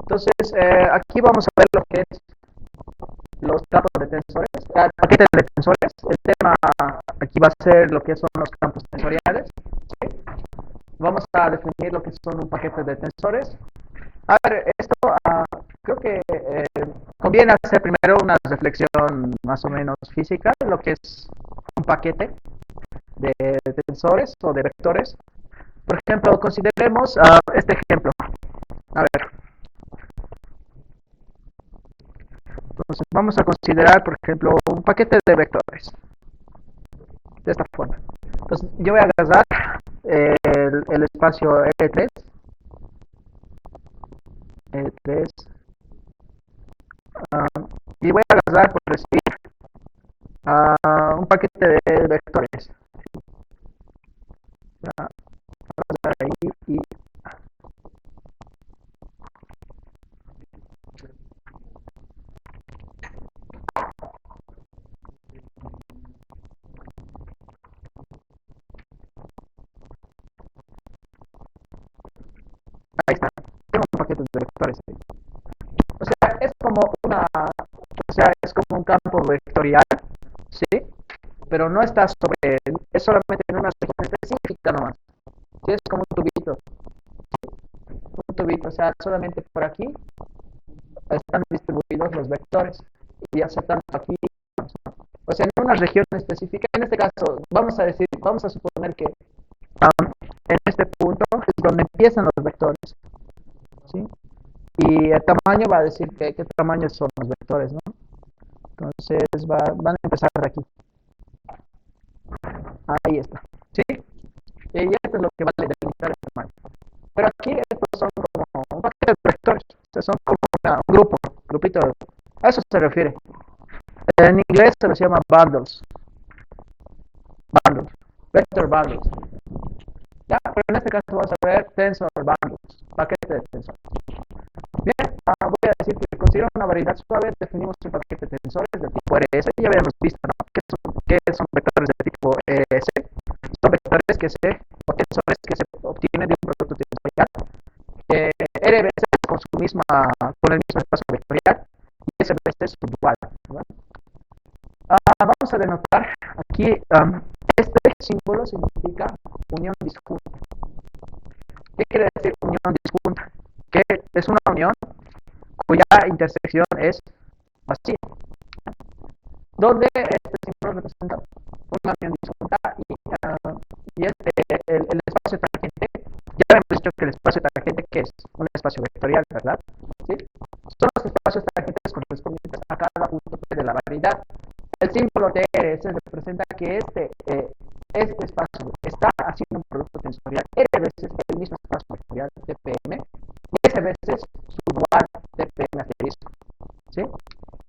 Entonces, aquí vamos a ver lo que es los campos de tensores, paquetes de tensores. El tema aquí va a ser lo que son los campos tensoriales. ¿Sí? Vamos a definir lo que son un paquete de tensores. A ver, esto creo que conviene hacer primero una reflexión más o menos física de lo que es un paquete de tensores o de vectores. Por ejemplo, consideremos este ejemplo. A ver, entonces vamos a considerar, por ejemplo, un paquete de vectores. De esta forma. Entonces yo voy a agarrar el espacio E3, E3 y voy a agarrar, por decir, un paquete de vectores. Ahí y ahí está. Tengo un paquete de vectores ahí. O sea, es como un campo vectorial, ¿sí? Pero no está sobre, es solamente en una región específica nomás. ¿Sí? Es como un tubito, o sea, solamente por aquí están distribuidos los vectores y ya se tanto aquí, o sea, en una región específica. En este caso, vamos a suponer que en este punto es donde empiezan los vectores, ¿sí? Y el tamaño va a decir qué tamaño son los vectores, ¿no? Entonces van a empezar de aquí. Ahí está, ¿sí? Y esto es lo que vale delimitar el tamaño. Pero aquí estos son como un paquete de vectores, o sea, son como un grupito. A eso se refiere. En inglés se los llama vector bundles. Ya, pero en este caso vamos a ver tensor bundles, paquete de tensores. Bien, voy a decir que considero una variedad suave, definimos un paquete de tensores del tipo RS, ya habíamos visto, ¿no? ¿Qué son vectores de tipo RS? Son vectores que o tensores que se obtienen de un producto tensorial. RBS con el mismo espacio vectorial y SBS es dual, ¿no? Vamos a denotar aquí, este símbolo significa unión disjunta. ¿Qué quiere decir unión disjunta? Que es una unión cuya intersección es vacía, donde este símbolo representa una unión disjunta y el espacio tangente. Ya hemos dicho que el espacio tangente, que es un espacio vectorial, ¿verdad? ¿Sí? Son los espacios tangentes correspondientes a cada punto de la variedad. El símbolo de RS representa que este espacio está haciendo un producto tensorial. R veces el mismo espacio vectorial TPM y S veces su dual TPM asterisco, ¿sí?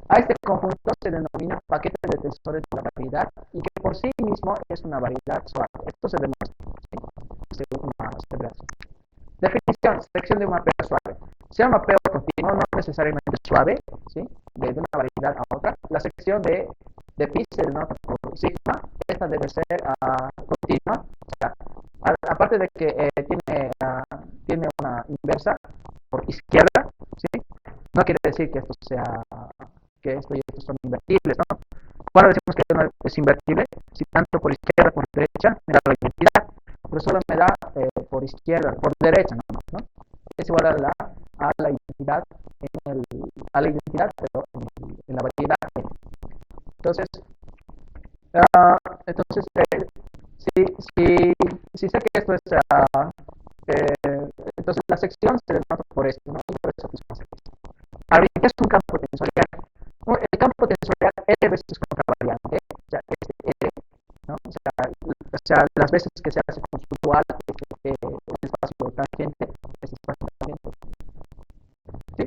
A este conjunto se denomina paquete de tensores de la variedad y que por sí mismo es una variedad suave. Esto se demuestra, ¿sí? Según una observación. Definición, sección de un mapeo suave. Sea un mapeo continuo, no necesariamente suave, ¿sí? De una variedad a otra. La sección de pi se denota por sigma. Esta debe ser continua. O sea, aparte de que tiene una inversa por izquierda, ¿sí? No quiere decir que esto y esto son invertibles, ¿no? Cuando decimos que no es invertible, si tanto por izquierda como por derecha, me da la identidad, pero solo me da por izquierda, por derecha nomás, ¿no? Es igual a la identidad pero en la variedad. Entonces, si sé que esto es entonces la sección se denota por esto, ¿no? Y por eso pusimos esto. Ahora, ¿qué es un campo tensorial? El campo tensorial R veces contravariante, o sea, R, ¿no? O sea, las veces que se hace con su dual, el espacio tangente, este espacio tangente, ¿sí?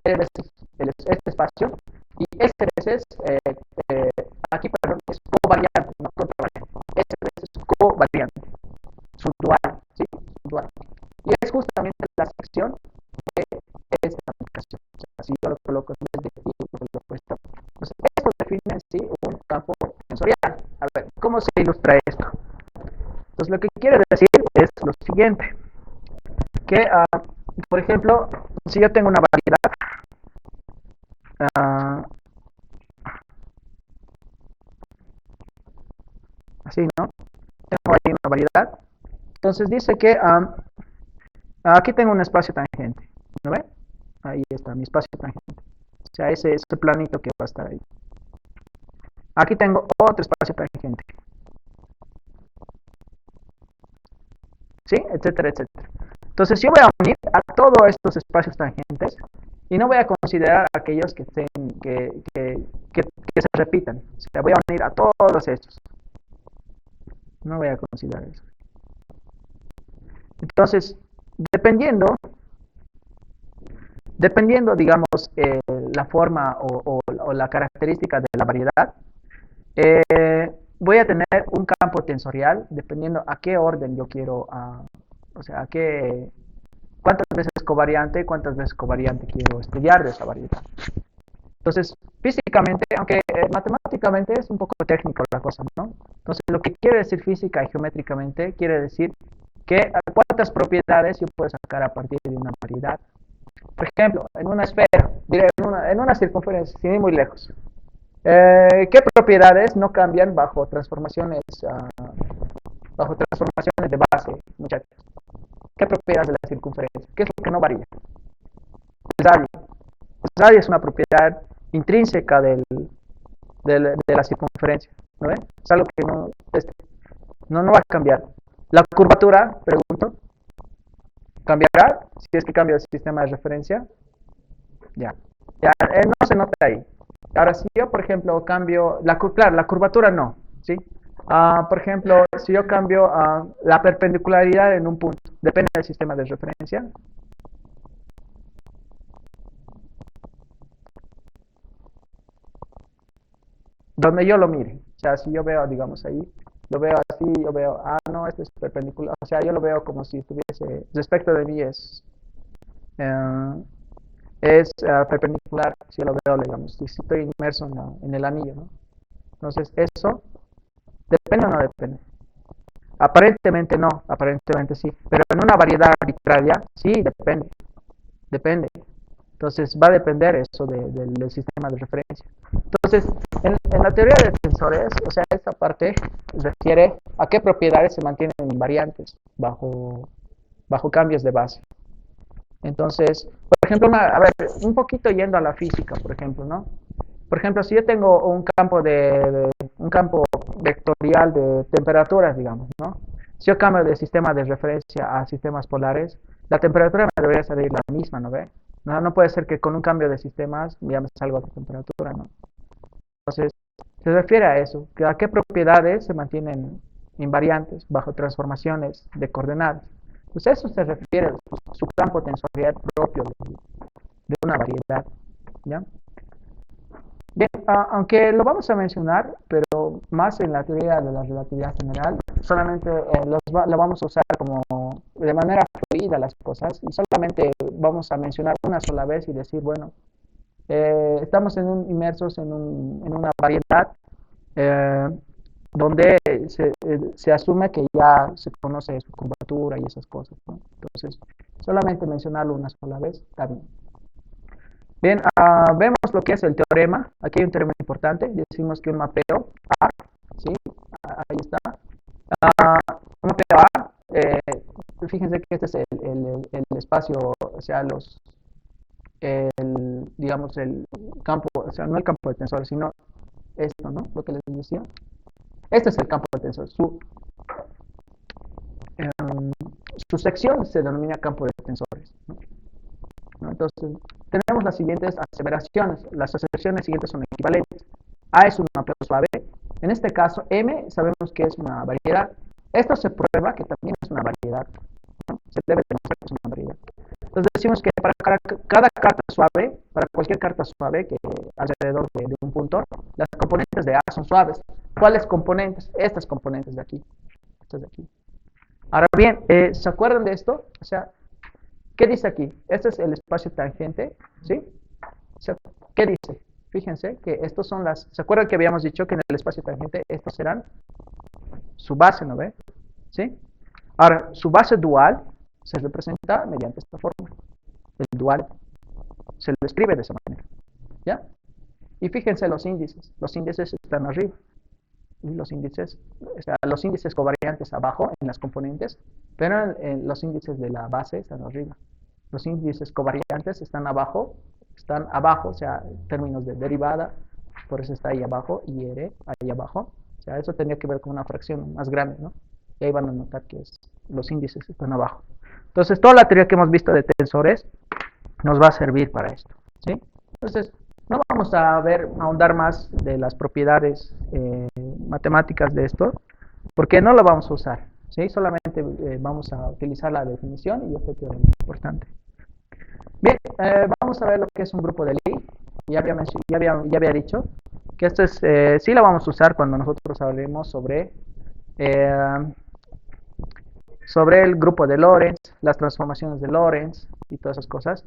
R veces este espacio, y S veces, aquí perdón, es covariante, no contravariante, S veces covariante, su dual, ¿sí? Su dual. Y es justamente la sección de esta aplicación. O sea, si yo lo coloco en vez de aquí, lo coloco esto. Entonces, esto define en sí un campo tensorial. A ver, ¿cómo se ilustra esto? Entonces, lo que quiere decir es lo siguiente, que, por ejemplo, si yo tengo una variedad, uh, así, ¿no? Tengo ahí una variedad. Entonces dice que aquí tengo un espacio tangente, ¿no ve? Ahí está mi espacio tangente. O sea, ese planito que va a estar ahí. Aquí tengo otro espacio tangente. ¿Sí? Etcétera, etcétera. Entonces yo voy a unir a todos estos espacios tangentes y no voy a considerar aquellos que se repitan. O sea, voy a unir a todos estos. No voy a considerar eso. Entonces, dependiendo, digamos, la forma o la característica de la variedad, voy a tener un campo tensorial dependiendo a qué orden yo quiero, o sea, cuántas veces covariante quiero estudiar de esa variedad. Entonces, físicamente, aunque matemáticamente es un poco técnico la cosa, ¿no? Entonces, lo que quiere decir física y geométricamente quiere decir que cuántas propiedades yo puedo sacar a partir de una variedad. Por ejemplo, en una esfera, en una circunferencia, sin ir muy lejos. ¿Qué propiedades no cambian bajo transformaciones de base, muchachos? ¿Qué propiedades de la circunferencia? ¿Qué es lo que no varía? El radio. El radio es una propiedad intrínseca de la circunferencia, ¿no ven? Es algo que no va a cambiar. La curvatura, pregunto, ¿cambiará si es que cambia el sistema de referencia? Ya, no se nota ahí. Ahora, si yo, por ejemplo, cambio, claro, la curvatura no, ¿sí? Por ejemplo, si yo cambio la perpendicularidad en un punto, depende del sistema de referencia. Donde yo lo mire, o sea, si yo veo, digamos, ahí, lo veo así, yo veo, no, este es perpendicular, o sea, yo lo veo como si estuviese, respecto de mí perpendicular, si yo lo veo, digamos, si estoy inmerso en el anillo, ¿no? Entonces, eso, ¿depende o no depende? Aparentemente no, aparentemente sí, pero en una variedad arbitraria, sí, depende. Entonces va a depender eso del sistema de referencia. Entonces, en la teoría de tensores, o sea, esta parte refiere a qué propiedades se mantienen invariantes bajo cambios de base. Entonces, por ejemplo, a ver, un poquito yendo a la física, por ejemplo, ¿no? Por ejemplo, si yo tengo un campo vectorial de temperaturas, digamos, ¿no? Si yo cambio de sistema de referencia a sistemas polares, la temperatura me debería salir la misma, ¿no ve? No puede ser que con un cambio de sistemas ya me salga otra temperatura, ¿no? Entonces, se refiere a eso, que a qué propiedades se mantienen invariantes bajo transformaciones de coordenadas. Pues eso se refiere a su campo tensorial propio de una variedad, ¿ya? Bien, aunque lo vamos a mencionar, pero más en la teoría de la relatividad general, solamente lo vamos a usar como de manera fluida las cosas y solamente vamos a mencionar una sola vez y decir, bueno, estamos inmersos en una variedad donde se asume que ya se conoce su curvatura y esas cosas, ¿no? Entonces, solamente mencionarlo una sola vez está bien. Bien, vemos lo que es el teorema. Aquí hay un teorema importante. Decimos que un mapeo A, ¿sí? Ahí está. Un mapeo A, fíjense que este es el espacio, o sea, digamos, el campo, o sea, no el campo de tensor, sino esto, ¿no? Lo que les decía. Este es el campo de tensor. Su sección se denomina campo de tensores, ¿no? Entonces, tenemos las siguientes aseveraciones. Las aseveraciones siguientes son equivalentes. A es un mapeo suave. En este caso, M sabemos que es una variedad. Esto se prueba que también es una variedad, ¿no? Se debe demostrar que es una variedad. Entonces decimos que para cada carta suave, para cualquier carta suave que alrededor de un punto, las componentes de A son suaves. ¿Cuáles componentes? Estas componentes de aquí. Estas de aquí. Ahora bien, ¿se acuerdan de esto? O sea, ¿qué dice aquí? Este es el espacio tangente, ¿sí? O sea, ¿qué dice? Fíjense que estos son ¿se acuerdan que habíamos dicho que en el espacio tangente estos serán su base, ¿no ve? ¿Sí? Ahora, su base dual se representa mediante esta fórmula. el dual, se lo escribe de esa manera, ¿ya? Y fíjense los índices están arriba, y los índices, o sea, los índices covariantes abajo en las componentes, pero los índices de la base están arriba. Los índices covariantes están abajo, o sea, en términos de derivada, por eso está ahí abajo, y R ahí abajo. O sea, eso tenía que ver con una fracción más grande, ¿no? Y ahí van a notar que los índices están abajo. Entonces, toda la teoría que hemos visto de tensores nos va a servir para esto, ¿sí? Entonces, no vamos a ahondar más de las propiedades matemáticas de esto, porque no lo vamos a usar, ¿sí? Solamente vamos a utilizar la definición y este teorema es importante. Bien, vamos a ver lo que es un grupo de Lie. Ya había dicho que esto es, sí lo vamos a usar cuando nosotros hablemos sobre el grupo de Lorentz, las transformaciones de Lorentz y todas esas cosas,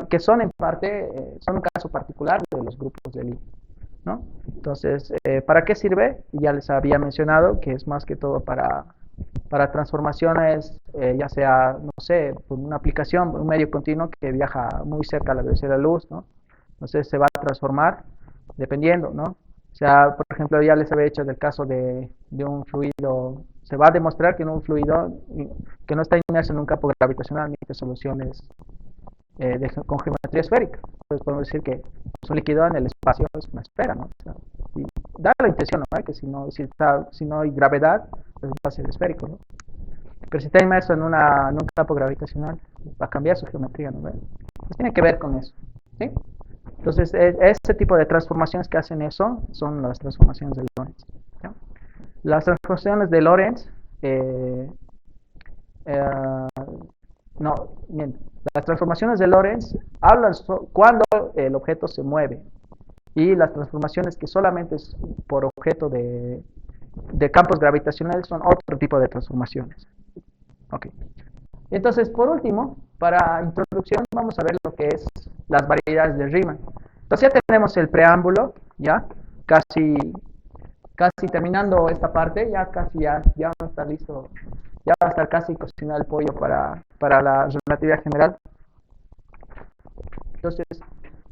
que son en parte, son un caso particular de los grupos de Lie, ¿no? Entonces, ¿para qué sirve? Ya les había mencionado que es más que todo para transformaciones, ya sea, no sé, por una aplicación, un medio continuo que viaja muy cerca a la velocidad de la luz, ¿no? Entonces se va a transformar dependiendo, ¿no? O sea, por ejemplo, ya les había hecho del caso de un fluido. Se va a demostrar que en un fluido que no está inmerso en un campo gravitacional emite soluciones con geometría esférica. Entonces podemos decir que un líquido en el espacio es una esfera, ¿no? O sea, y da la intención, ¿no? Que si no hay gravedad, pues va a ser esférico, ¿no? Pero si está inmerso en un campo gravitacional, va a cambiar su geometría, ¿no? Pues tiene que ver con eso, ¿sí? Entonces, ese tipo de transformaciones que hacen eso son las transformaciones de Lorentz, ¿sí? Las transformaciones de Lorentz, no, miento. Las transformaciones de Lorentz hablan cuando el objeto se mueve, y las transformaciones que solamente es por objeto de campos gravitacionales son otro tipo de transformaciones. Ok. Entonces, por último, para introducción, vamos a ver lo que es las variedades de Riemann. Entonces ya tenemos el preámbulo, ya casi terminando esta parte, ya va a estar listo, ya va a estar casi cocinado el pollo para la relatividad general. Entonces,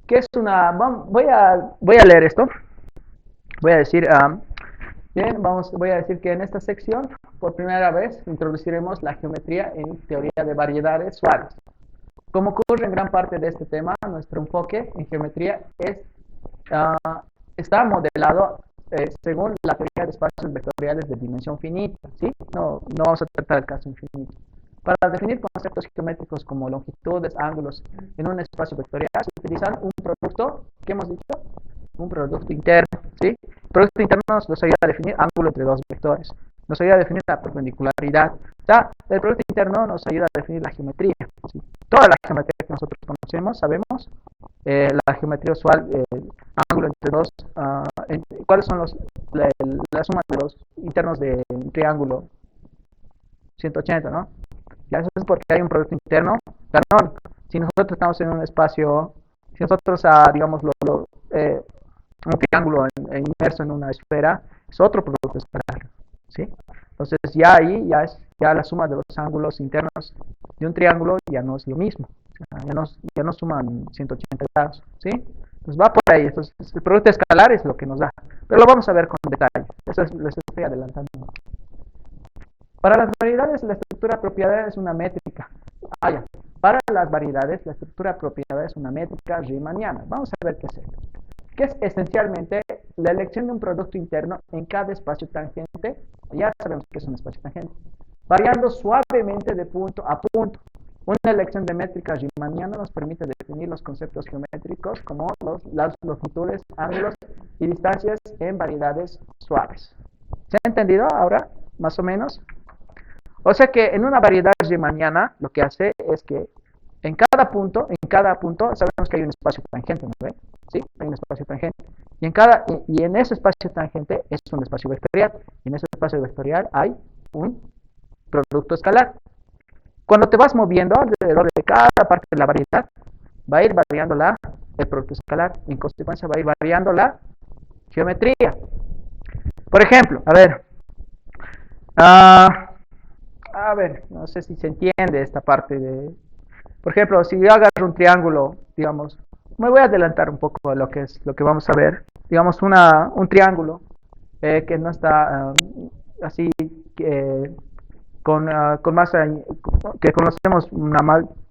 ¿qué es una? Voy a leer esto. Voy a decir, bien, voy a decir que en esta sección, por primera vez, introduciremos la geometría en teoría de variedades suaves. Como ocurre en gran parte de este tema, nuestro enfoque en geometría está modelado según la teoría de espacios vectoriales de dimensión finita, ¿sí? No vamos a tratar el caso infinito. Para definir conceptos geométricos como longitudes, ángulos en un espacio vectorial, se utilizan un producto, ¿qué hemos dicho? Un producto interno, ¿sí? El producto interno nos ayuda a definir ángulo entre dos vectores, nos ayuda a definir la perpendicularidad. O sea, el producto interno nos ayuda a definir la geometría, ¿sí? Toda la geometría que nosotros conocemos, sabemos, la geometría usual, ángulo entre dos, ¿cuáles son la suma de los internos de un triángulo? 180, ¿no? Ya eso es porque hay un producto interno canónico. Si nosotros estamos en un espacio, si nosotros, digamos, un triángulo inmerso en una esfera, es otro producto escalar, ¿sí? Entonces ya ahí, ya la suma de los ángulos internos de un triángulo ya no es lo mismo, o sea, ya no suman 180 grados, ¿sí? Entonces va por ahí. Entonces el producto escalar es lo que nos da, pero lo vamos a ver con detalle. Eso les estoy adelantando. Para las variedades, la estructura apropiada es una métrica. Ya. Para las variedades, la estructura apropiada es una métrica riemanniana. Vamos a ver qué es esto. Que es esencialmente la elección de un producto interno en cada espacio tangente. Ya sabemos que es un espacio tangente, variando suavemente de punto a punto. Una elección de métrica riemanniana nos permite definir los conceptos geométricos como las longitudes, ángulos y distancias en variedades suaves. ¿Se ha entendido ahora, más o menos? O sea que en una variedad riemanniana lo que hace es que en cada punto sabemos que hay un espacio tangente, ¿no ve? ¿Sí? Hay un espacio tangente. Y en ese espacio tangente es un espacio vectorial. Y en ese espacio vectorial hay un producto escalar. Cuando te vas moviendo alrededor de cada parte de la variedad, va a ir variando el producto escalar. En consecuencia va a ir variando la geometría. Por ejemplo, a ver, no sé si se entiende esta parte de Por ejemplo, si yo agarro un triángulo, digamos, me voy a adelantar un poco a lo que es lo que vamos a ver. Digamos, un triángulo que no está así con masa, que conocemos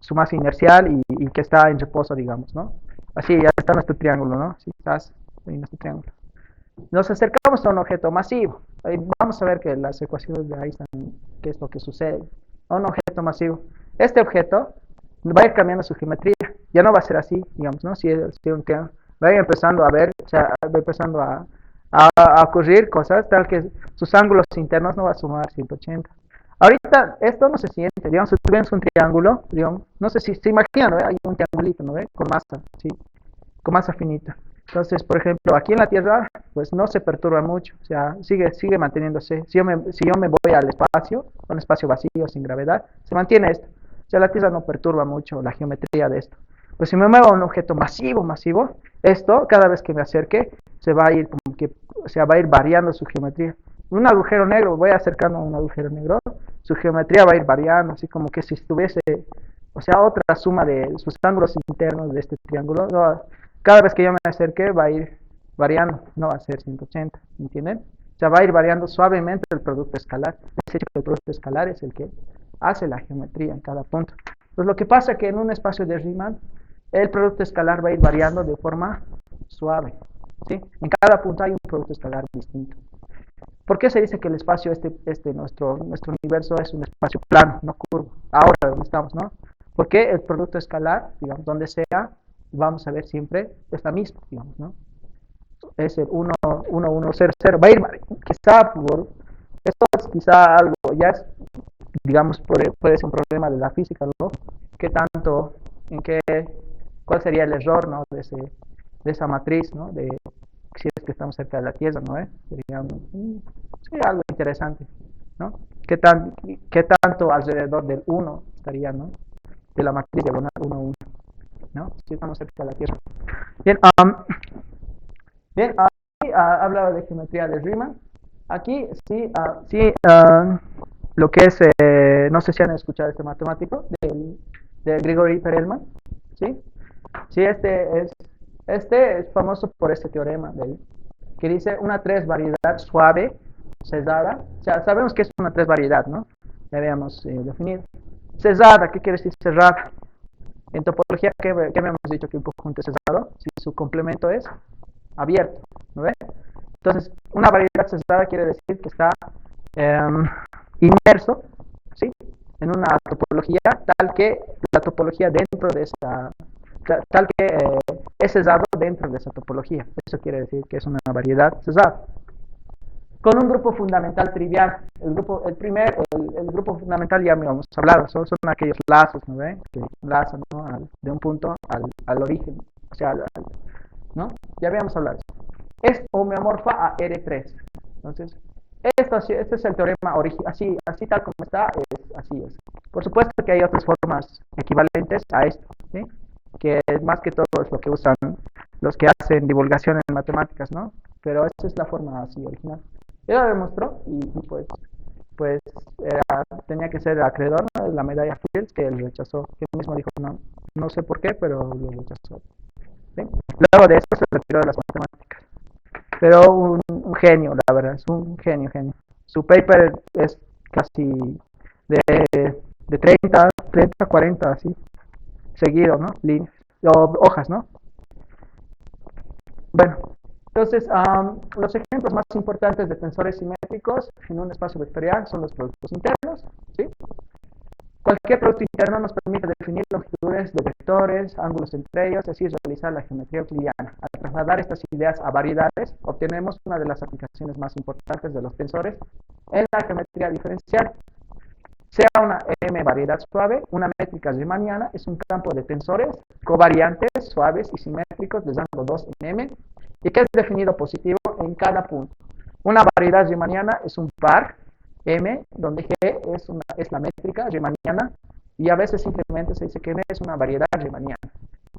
su masa inercial y que está en reposo, digamos, ¿no? Así, ya está nuestro triángulo, ¿no? Así estás en nuestro triángulo. Nos acercamos a un objeto masivo. Ahí vamos a ver que las ecuaciones de Einstein, qué es lo que sucede. A un objeto masivo. Este objeto va a ir cambiando su geometría. Ya no va a ser así, digamos, ¿no? Si un triángulo, va a ir empezando a ver, o sea, va empezando a ocurrir cosas tal que sus ángulos internos no va a sumar 180. Ahorita esto no se siente, digamos, si tuviéramos un triángulo, digamos, no sé si se imaginan, ¿no? Hay un triangulito, ¿no? Con masa, sí, con masa finita. Entonces, por ejemplo, aquí en la Tierra, pues no se perturba mucho, o sea, sigue manteniéndose. Si yo me voy al espacio, un espacio vacío, sin gravedad, se mantiene esto. O sea, la Tierra no perturba mucho la geometría de esto. Pues si me muevo a un objeto masivo, esto, cada vez que me acerque, se va a ir como que, o sea, va a ir variando su geometría. Un agujero negro, voy acercando a un agujero negro, su geometría va a ir variando, así como que si estuviese, o sea, otra suma de sus ángulos internos de este triángulo, no, cada vez que yo me acerque va a ir variando, no va a ser 180, ¿entienden? O sea, va a ir variando suavemente el producto escalar. Ese producto escalar es el que hace la geometría en cada punto. Pues lo que pasa es que en un espacio de Riemann, el producto escalar va a ir variando de forma suave, ¿sí? En cada punto hay un producto escalar distinto. ¿Por qué se dice que el espacio, nuestro universo es un espacio plano, no curvo? Ahora donde estamos, ¿no? Porque el producto escalar, digamos, donde sea, vamos a ver siempre es la misma, digamos, ¿no? Es el 1, 1, 1, 0, 0. Va a ir, esto es quizá algo, ya es, digamos, puede ser un problema de la física, ¿no? ¿Qué tanto, cuál sería el error, ¿no? De esa matriz, ¿no? Si es que estamos cerca de la Tierra, ¿no? Sería algo interesante, ¿no? ¿Qué tanto alrededor del 1 estaría, ¿no? De la matriz diagonal 1, 1, ¿no? Si estamos cerca de la Tierra. Bien, aquí hablaba de geometría de Riemann. Aquí lo que es, no sé si han escuchado este matemático, de Grigori Perelman, ¿sí? Sí, este es famoso por este teorema que dice una tres variedad suave, cesada. O sea, sabemos que es una tres variedad, ¿no? Ya habíamos definido. Cesada, ¿qué quiere decir cerrada? En topología, ¿qué habíamos dicho que un conjunto es cesado? Si su complemento es abierto, ¿no ve? Entonces, una variedad cesada quiere decir que está inmerso, ¿sí? En una topología tal que la topología dentro de esa, tal que es cesado dentro de esa topología. Eso quiere decir que es una variedad cesada. Con un grupo fundamental trivial. El grupo fundamental ya habíamos hablado, son aquellos lazos, ¿no ven? Que lazan, ¿no? De un punto al origen, o sea, ¿no? Ya habíamos hablado. Es homeomorfa a R3. Entonces, este es el teorema así tal como está, así es. Por supuesto que hay otras formas equivalentes a esto, ¿sí? Que más que todo es lo que usan los que hacen divulgación en matemáticas, ¿no? Pero esta es la forma así original. Él lo demostró y pues tenía que ser acreedor, ¿no? De la medalla Fields, que él rechazó, que él mismo dijo no sé por qué, pero lo rechazó, ¿sí? Luego de eso se retiró de las matemáticas. Pero un genio, la verdad, es un genio. Su paper es casi de 30, 40, así, seguido, ¿no? Líneas, hojas, ¿no? Bueno, entonces, los ejemplos más importantes de tensores simétricos en un espacio vectorial son los productos internos, ¿sí? Cualquier producto interno nos permite definir longitudes de vectores, ángulos entre ellos, y así realizar la geometría euclidiana. Al trasladar estas ideas a variedades, obtenemos una de las aplicaciones más importantes de los tensores en la geometría diferencial. Sea una M variedad suave, una métrica riemanniana es un campo de tensores covariantes, suaves y simétricos de rango 2 en M, y que es definido positivo en cada punto. Una variedad riemanniana es un par M, donde G es la métrica riemanniana, y a veces simplemente se dice que M es una variedad riemanniana.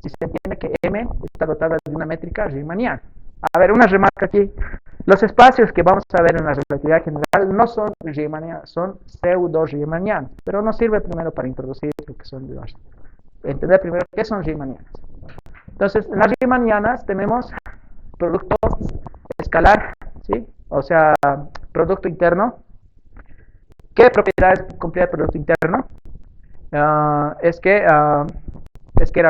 Si se entiende que M está dotada de una métrica riemanniana. A ver, una remarca aquí. Los espacios que vamos a ver en la relatividad general no son riemannianos, son pseudo-riemannianos, pero nos sirve primero para introducir lo que son los entender primero qué son riemannianas. Entonces, en las riemannianas tenemos producto escalar, ¿sí? O sea, producto interno. ¿Qué propiedades cumplía el producto interno? Es que era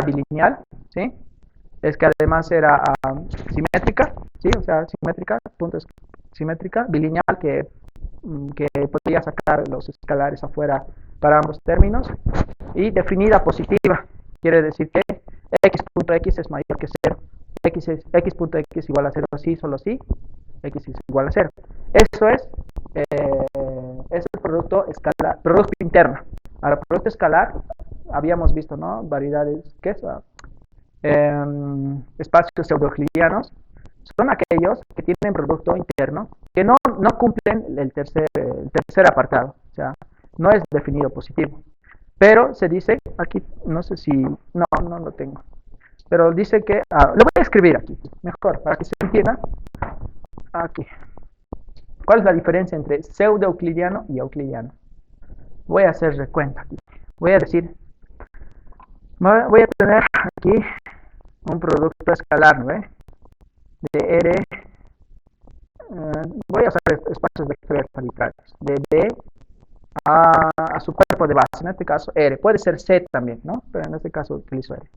bilineal, ¿sí? Es que además era simétrica, ¿sí? O sea, simétrica, puntos simétrica, bilineal, que podía sacar los escalares afuera para ambos términos, y definida positiva, quiere decir que x.x es mayor que 0, x.x igual a 0 sí, solo sí, x es igual a 0. Eso es el producto escalar, producto interno. Ahora, producto escalar, habíamos visto, ¿no? Variedades, ¿qué es? Espacios pseudo-euclidianos son aquellos que tienen producto interno que no cumplen el tercer apartado, o sea, no es definido positivo. Pero se dice, aquí, no sé si, no lo tengo, pero dice que, lo voy a escribir aquí, mejor, para que se entienda. Aquí. ¿Cuál es la diferencia entre pseudo-euclidiano y euclidiano? Voy a hacer recuento aquí. Voy a decir, voy a tener aquí un producto escalar, ¿no? De R, voy a usar espacios vectoriales arbitrarios, de B a su cuerpo de base, en este caso R, puede ser Z también, ¿no? Pero en este caso utilizo R.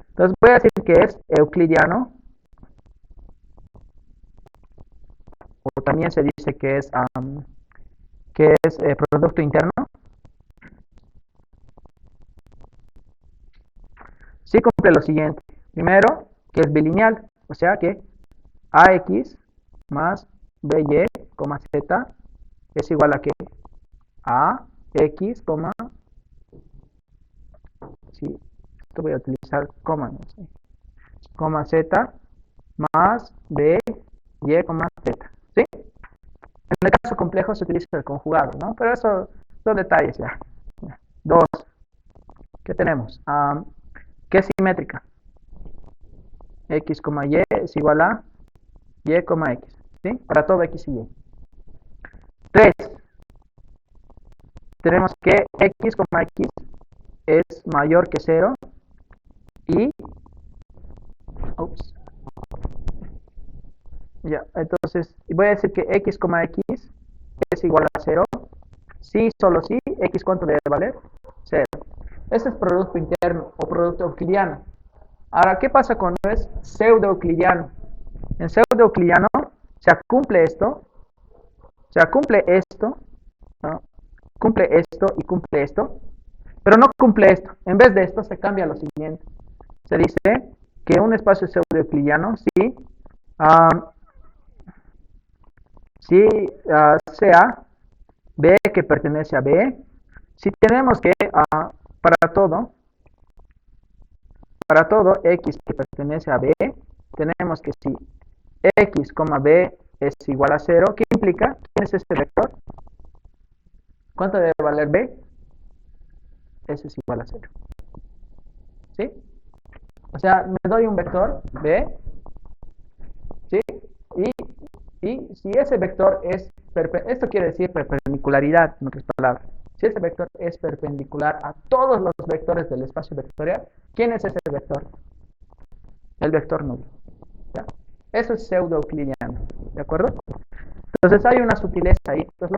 Entonces voy a decir que es euclidiano, o también se dice que es producto interno. Sí cumple lo siguiente. Primero, que es bilineal, o sea que AX más BY, Z es igual a que AX, sí, esto voy a utilizar coma, no sé, Z más BY, Z, ¿sí? En el caso complejo se utiliza el conjugado, ¿no? Pero eso son detalles ya. Dos, ¿qué tenemos? ¿Qué es simétrica? X, Y es igual a Y, X, ¿sí? Para todo X y Y. 3. Tenemos que X, X es mayor que 0 y ya, entonces voy a decir que X, X es igual a 0. Sí, solo sí, X ¿cuánto debe valer? 0. Este es producto interno o producto euclidiano. Ahora, ¿qué pasa cuando es pseudo-euclidiano? En pseudo-euclidiano se cumple esto, ¿no? Cumple esto y cumple esto, pero no cumple esto. En vez de esto se cambia lo siguiente. Se dice que un espacio pseudo-euclidiano, si sea B que pertenece a B, si tenemos que para todo X que pertenece a B, tenemos que si X, B es igual a 0, ¿qué implica? ¿Quién es este vector? ¿Cuánto debe valer B? S es igual a 0. ¿Sí? O sea, me doy un vector B, ¿sí? Y si ese vector es, esto quiere decir perpendicularidad, en otras palabras. Si ese vector es perpendicular a todos los vectores del espacio vectorial, ¿quién es ese vector? El vector nulo. ¿Ya? Eso es pseudo-euclidiano, ¿de acuerdo? Entonces hay una sutileza ahí. Entonces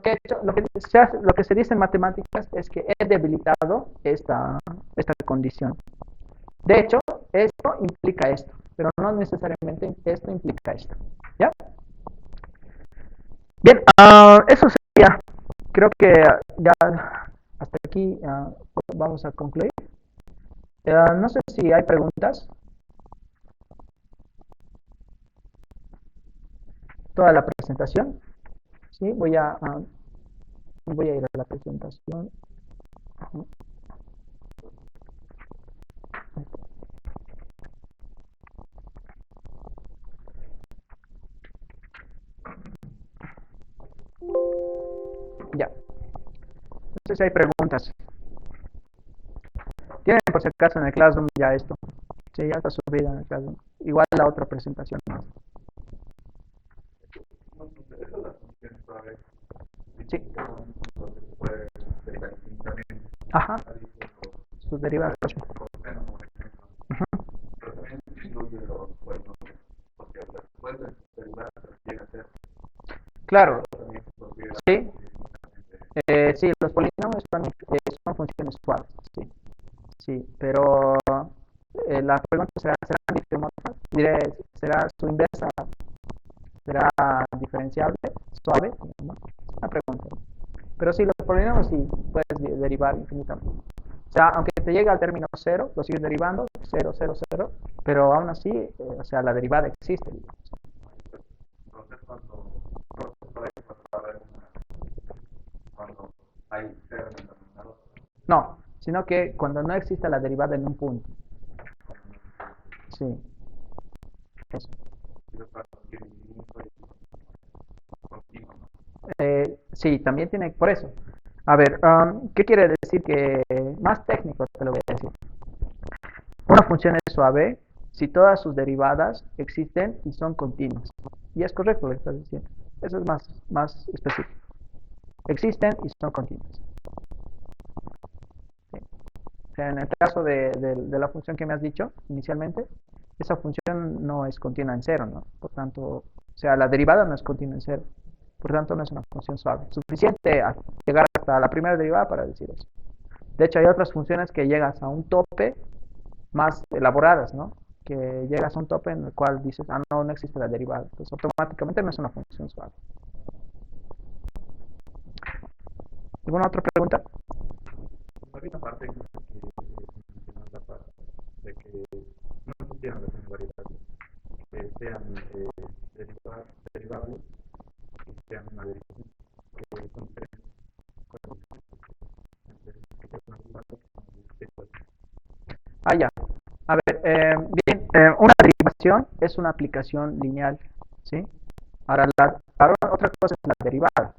lo que se dice en matemáticas es que he debilitado esta condición. De hecho, esto implica esto, pero no necesariamente esto implica esto. ¿Ya? Bien, eso sería. Creo que ya hasta aquí vamos a concluir. No sé si hay preguntas. Toda la presentación. Sí, voy a ir a la presentación. Ya. No sé si hay preguntas. Tienen por si acaso en el Classroom ya esto. Sí, ya está subida en el Classroom. Igual la otra presentación. Sí. Ajá. Sus derivadas. Claro, sí, sí, los polinomios son funciones suaves, sí, sí, pero la pregunta será diffeomorfa, diré, será su inversa, será diferenciable, suave, ¿no? Es una pregunta. Pero sí, los polinomios sí puedes derivar infinitamente. O sea, aunque te llegue al término cero, lo sigues derivando, cero, cero, cero, pero aún así, o sea, la derivada existe, digamos. Entonces, cuando hay cero en el denominador, No, sino que cuando no exista la derivada en un punto. Sí, eso. Sí, también tiene, por eso. A ver, ¿qué quiere decir? Que más técnico te lo voy a decir. Una función es suave si todas sus derivadas existen y son continuas. Y es correcto lo que estás diciendo. Eso es más específico. Existen y son continuas. Sí. O sea, en el caso de la función que me has dicho inicialmente, esa función no es continua en cero, ¿no? Por tanto, o sea, la derivada no es continua en cero. Por tanto, no es una función suave. Suficiente a llegar hasta la primera derivada para decir eso. De hecho, hay otras funciones que llegas a un tope más elaboradas, ¿no? Que llegas a un tope en el cual dices, ah, no, no existe la derivada. Entonces, automáticamente no es una función suave. ¿Alguna otra pregunta? hay una parte que mencionas la parte de que no existieran las singularidades, que sean derivables, que sean una derivación, que son diferentes. Ah, ya. A ver, bien, una derivación es una aplicación lineal, ¿sí? Ahora otra cosa es la derivada.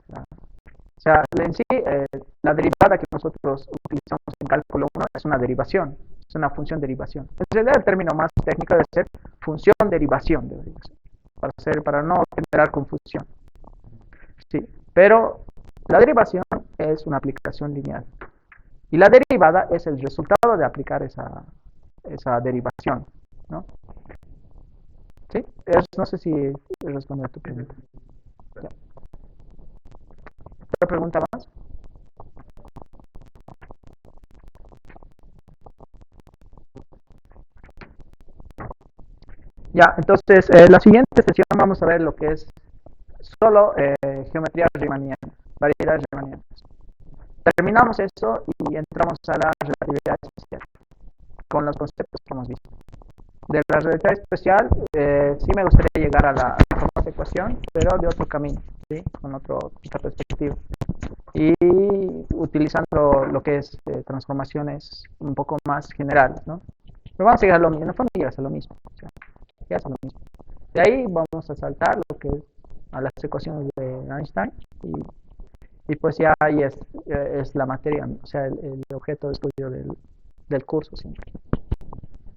O sea, en sí, la derivada que nosotros utilizamos en cálculo 1 es una derivación, es una función derivación. En realidad el término más técnico debe ser función derivación, para no generar confusión. Sí, pero la derivación es una aplicación lineal. Y la derivada es el resultado de aplicar esa derivación, ¿no? ¿Sí? No sé si responde a tu pregunta. Ya. ¿Otra pregunta más? Ya, entonces, la siguiente sesión vamos a ver lo que es solo geometría riemanniana, variedades riemannianas. Terminamos eso y entramos a la relatividad especial, con los conceptos que hemos visto. De la relatividad especial, sí me gustaría llegar a la famosa ecuación, pero de otro camino, ¿sí? Con otra perspectiva. Y utilizando lo que es transformaciones un poco más generales, ¿no? Pero vamos a llegar a lo mismo, en el fondo llegas a lo mismo, o sea, llegas a lo mismo. De ahí vamos a saltar lo que es a las ecuaciones de Einstein y pues ya ahí es la materia, o sea, el objeto de estudio del curso. ¿Sí?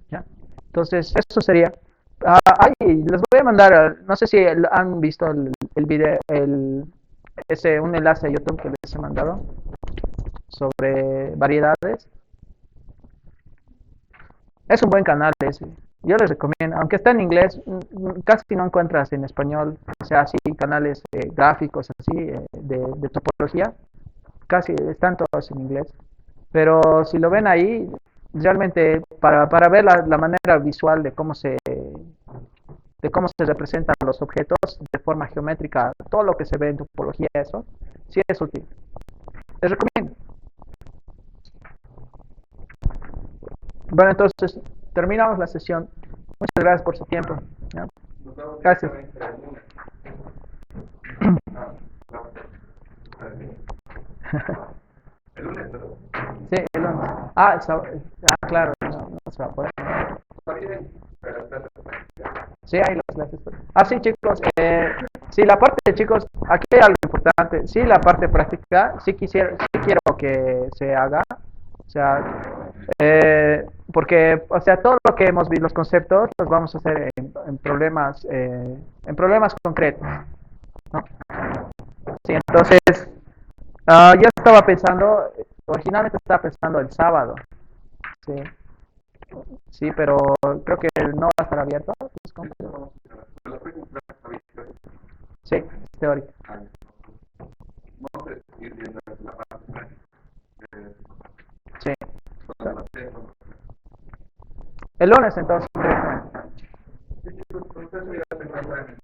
¿Ya? Entonces, eso sería. Les voy a mandar, no sé si han visto el video, un enlace a YouTube que les he mandado sobre variedades. Es un buen canal ese. Yo les recomiendo, aunque está en inglés, casi no encuentras en español, o sea, así canales gráficos así de topología, casi están todos en inglés. Pero si lo ven ahí, realmente para ver la manera visual de cómo se representan los objetos de forma geométrica, todo lo que se ve en topología, eso, sí es útil. Les recomiendo. Bueno, entonces terminamos la sesión. Muchas gracias por su tiempo. ¿Ya? Gracias. El lunes, Sí, el lunes. Claro, no se va a poder. Sí, hay las clases. Sí, chicos. Sí, la parte de chicos, aquí hay algo importante. Sí, la parte práctica, sí quiero que se haga. O sea, porque, o sea, todo lo que hemos visto, los conceptos, los vamos a hacer en problemas concretos, ¿no? Sí, entonces, yo estaba pensando, originalmente estaba pensando el sábado, sí, sí, pero creo que no va a estar abierto. Sí, es teórico. El lunes entonces. Sí, chicos, usted se encuentra en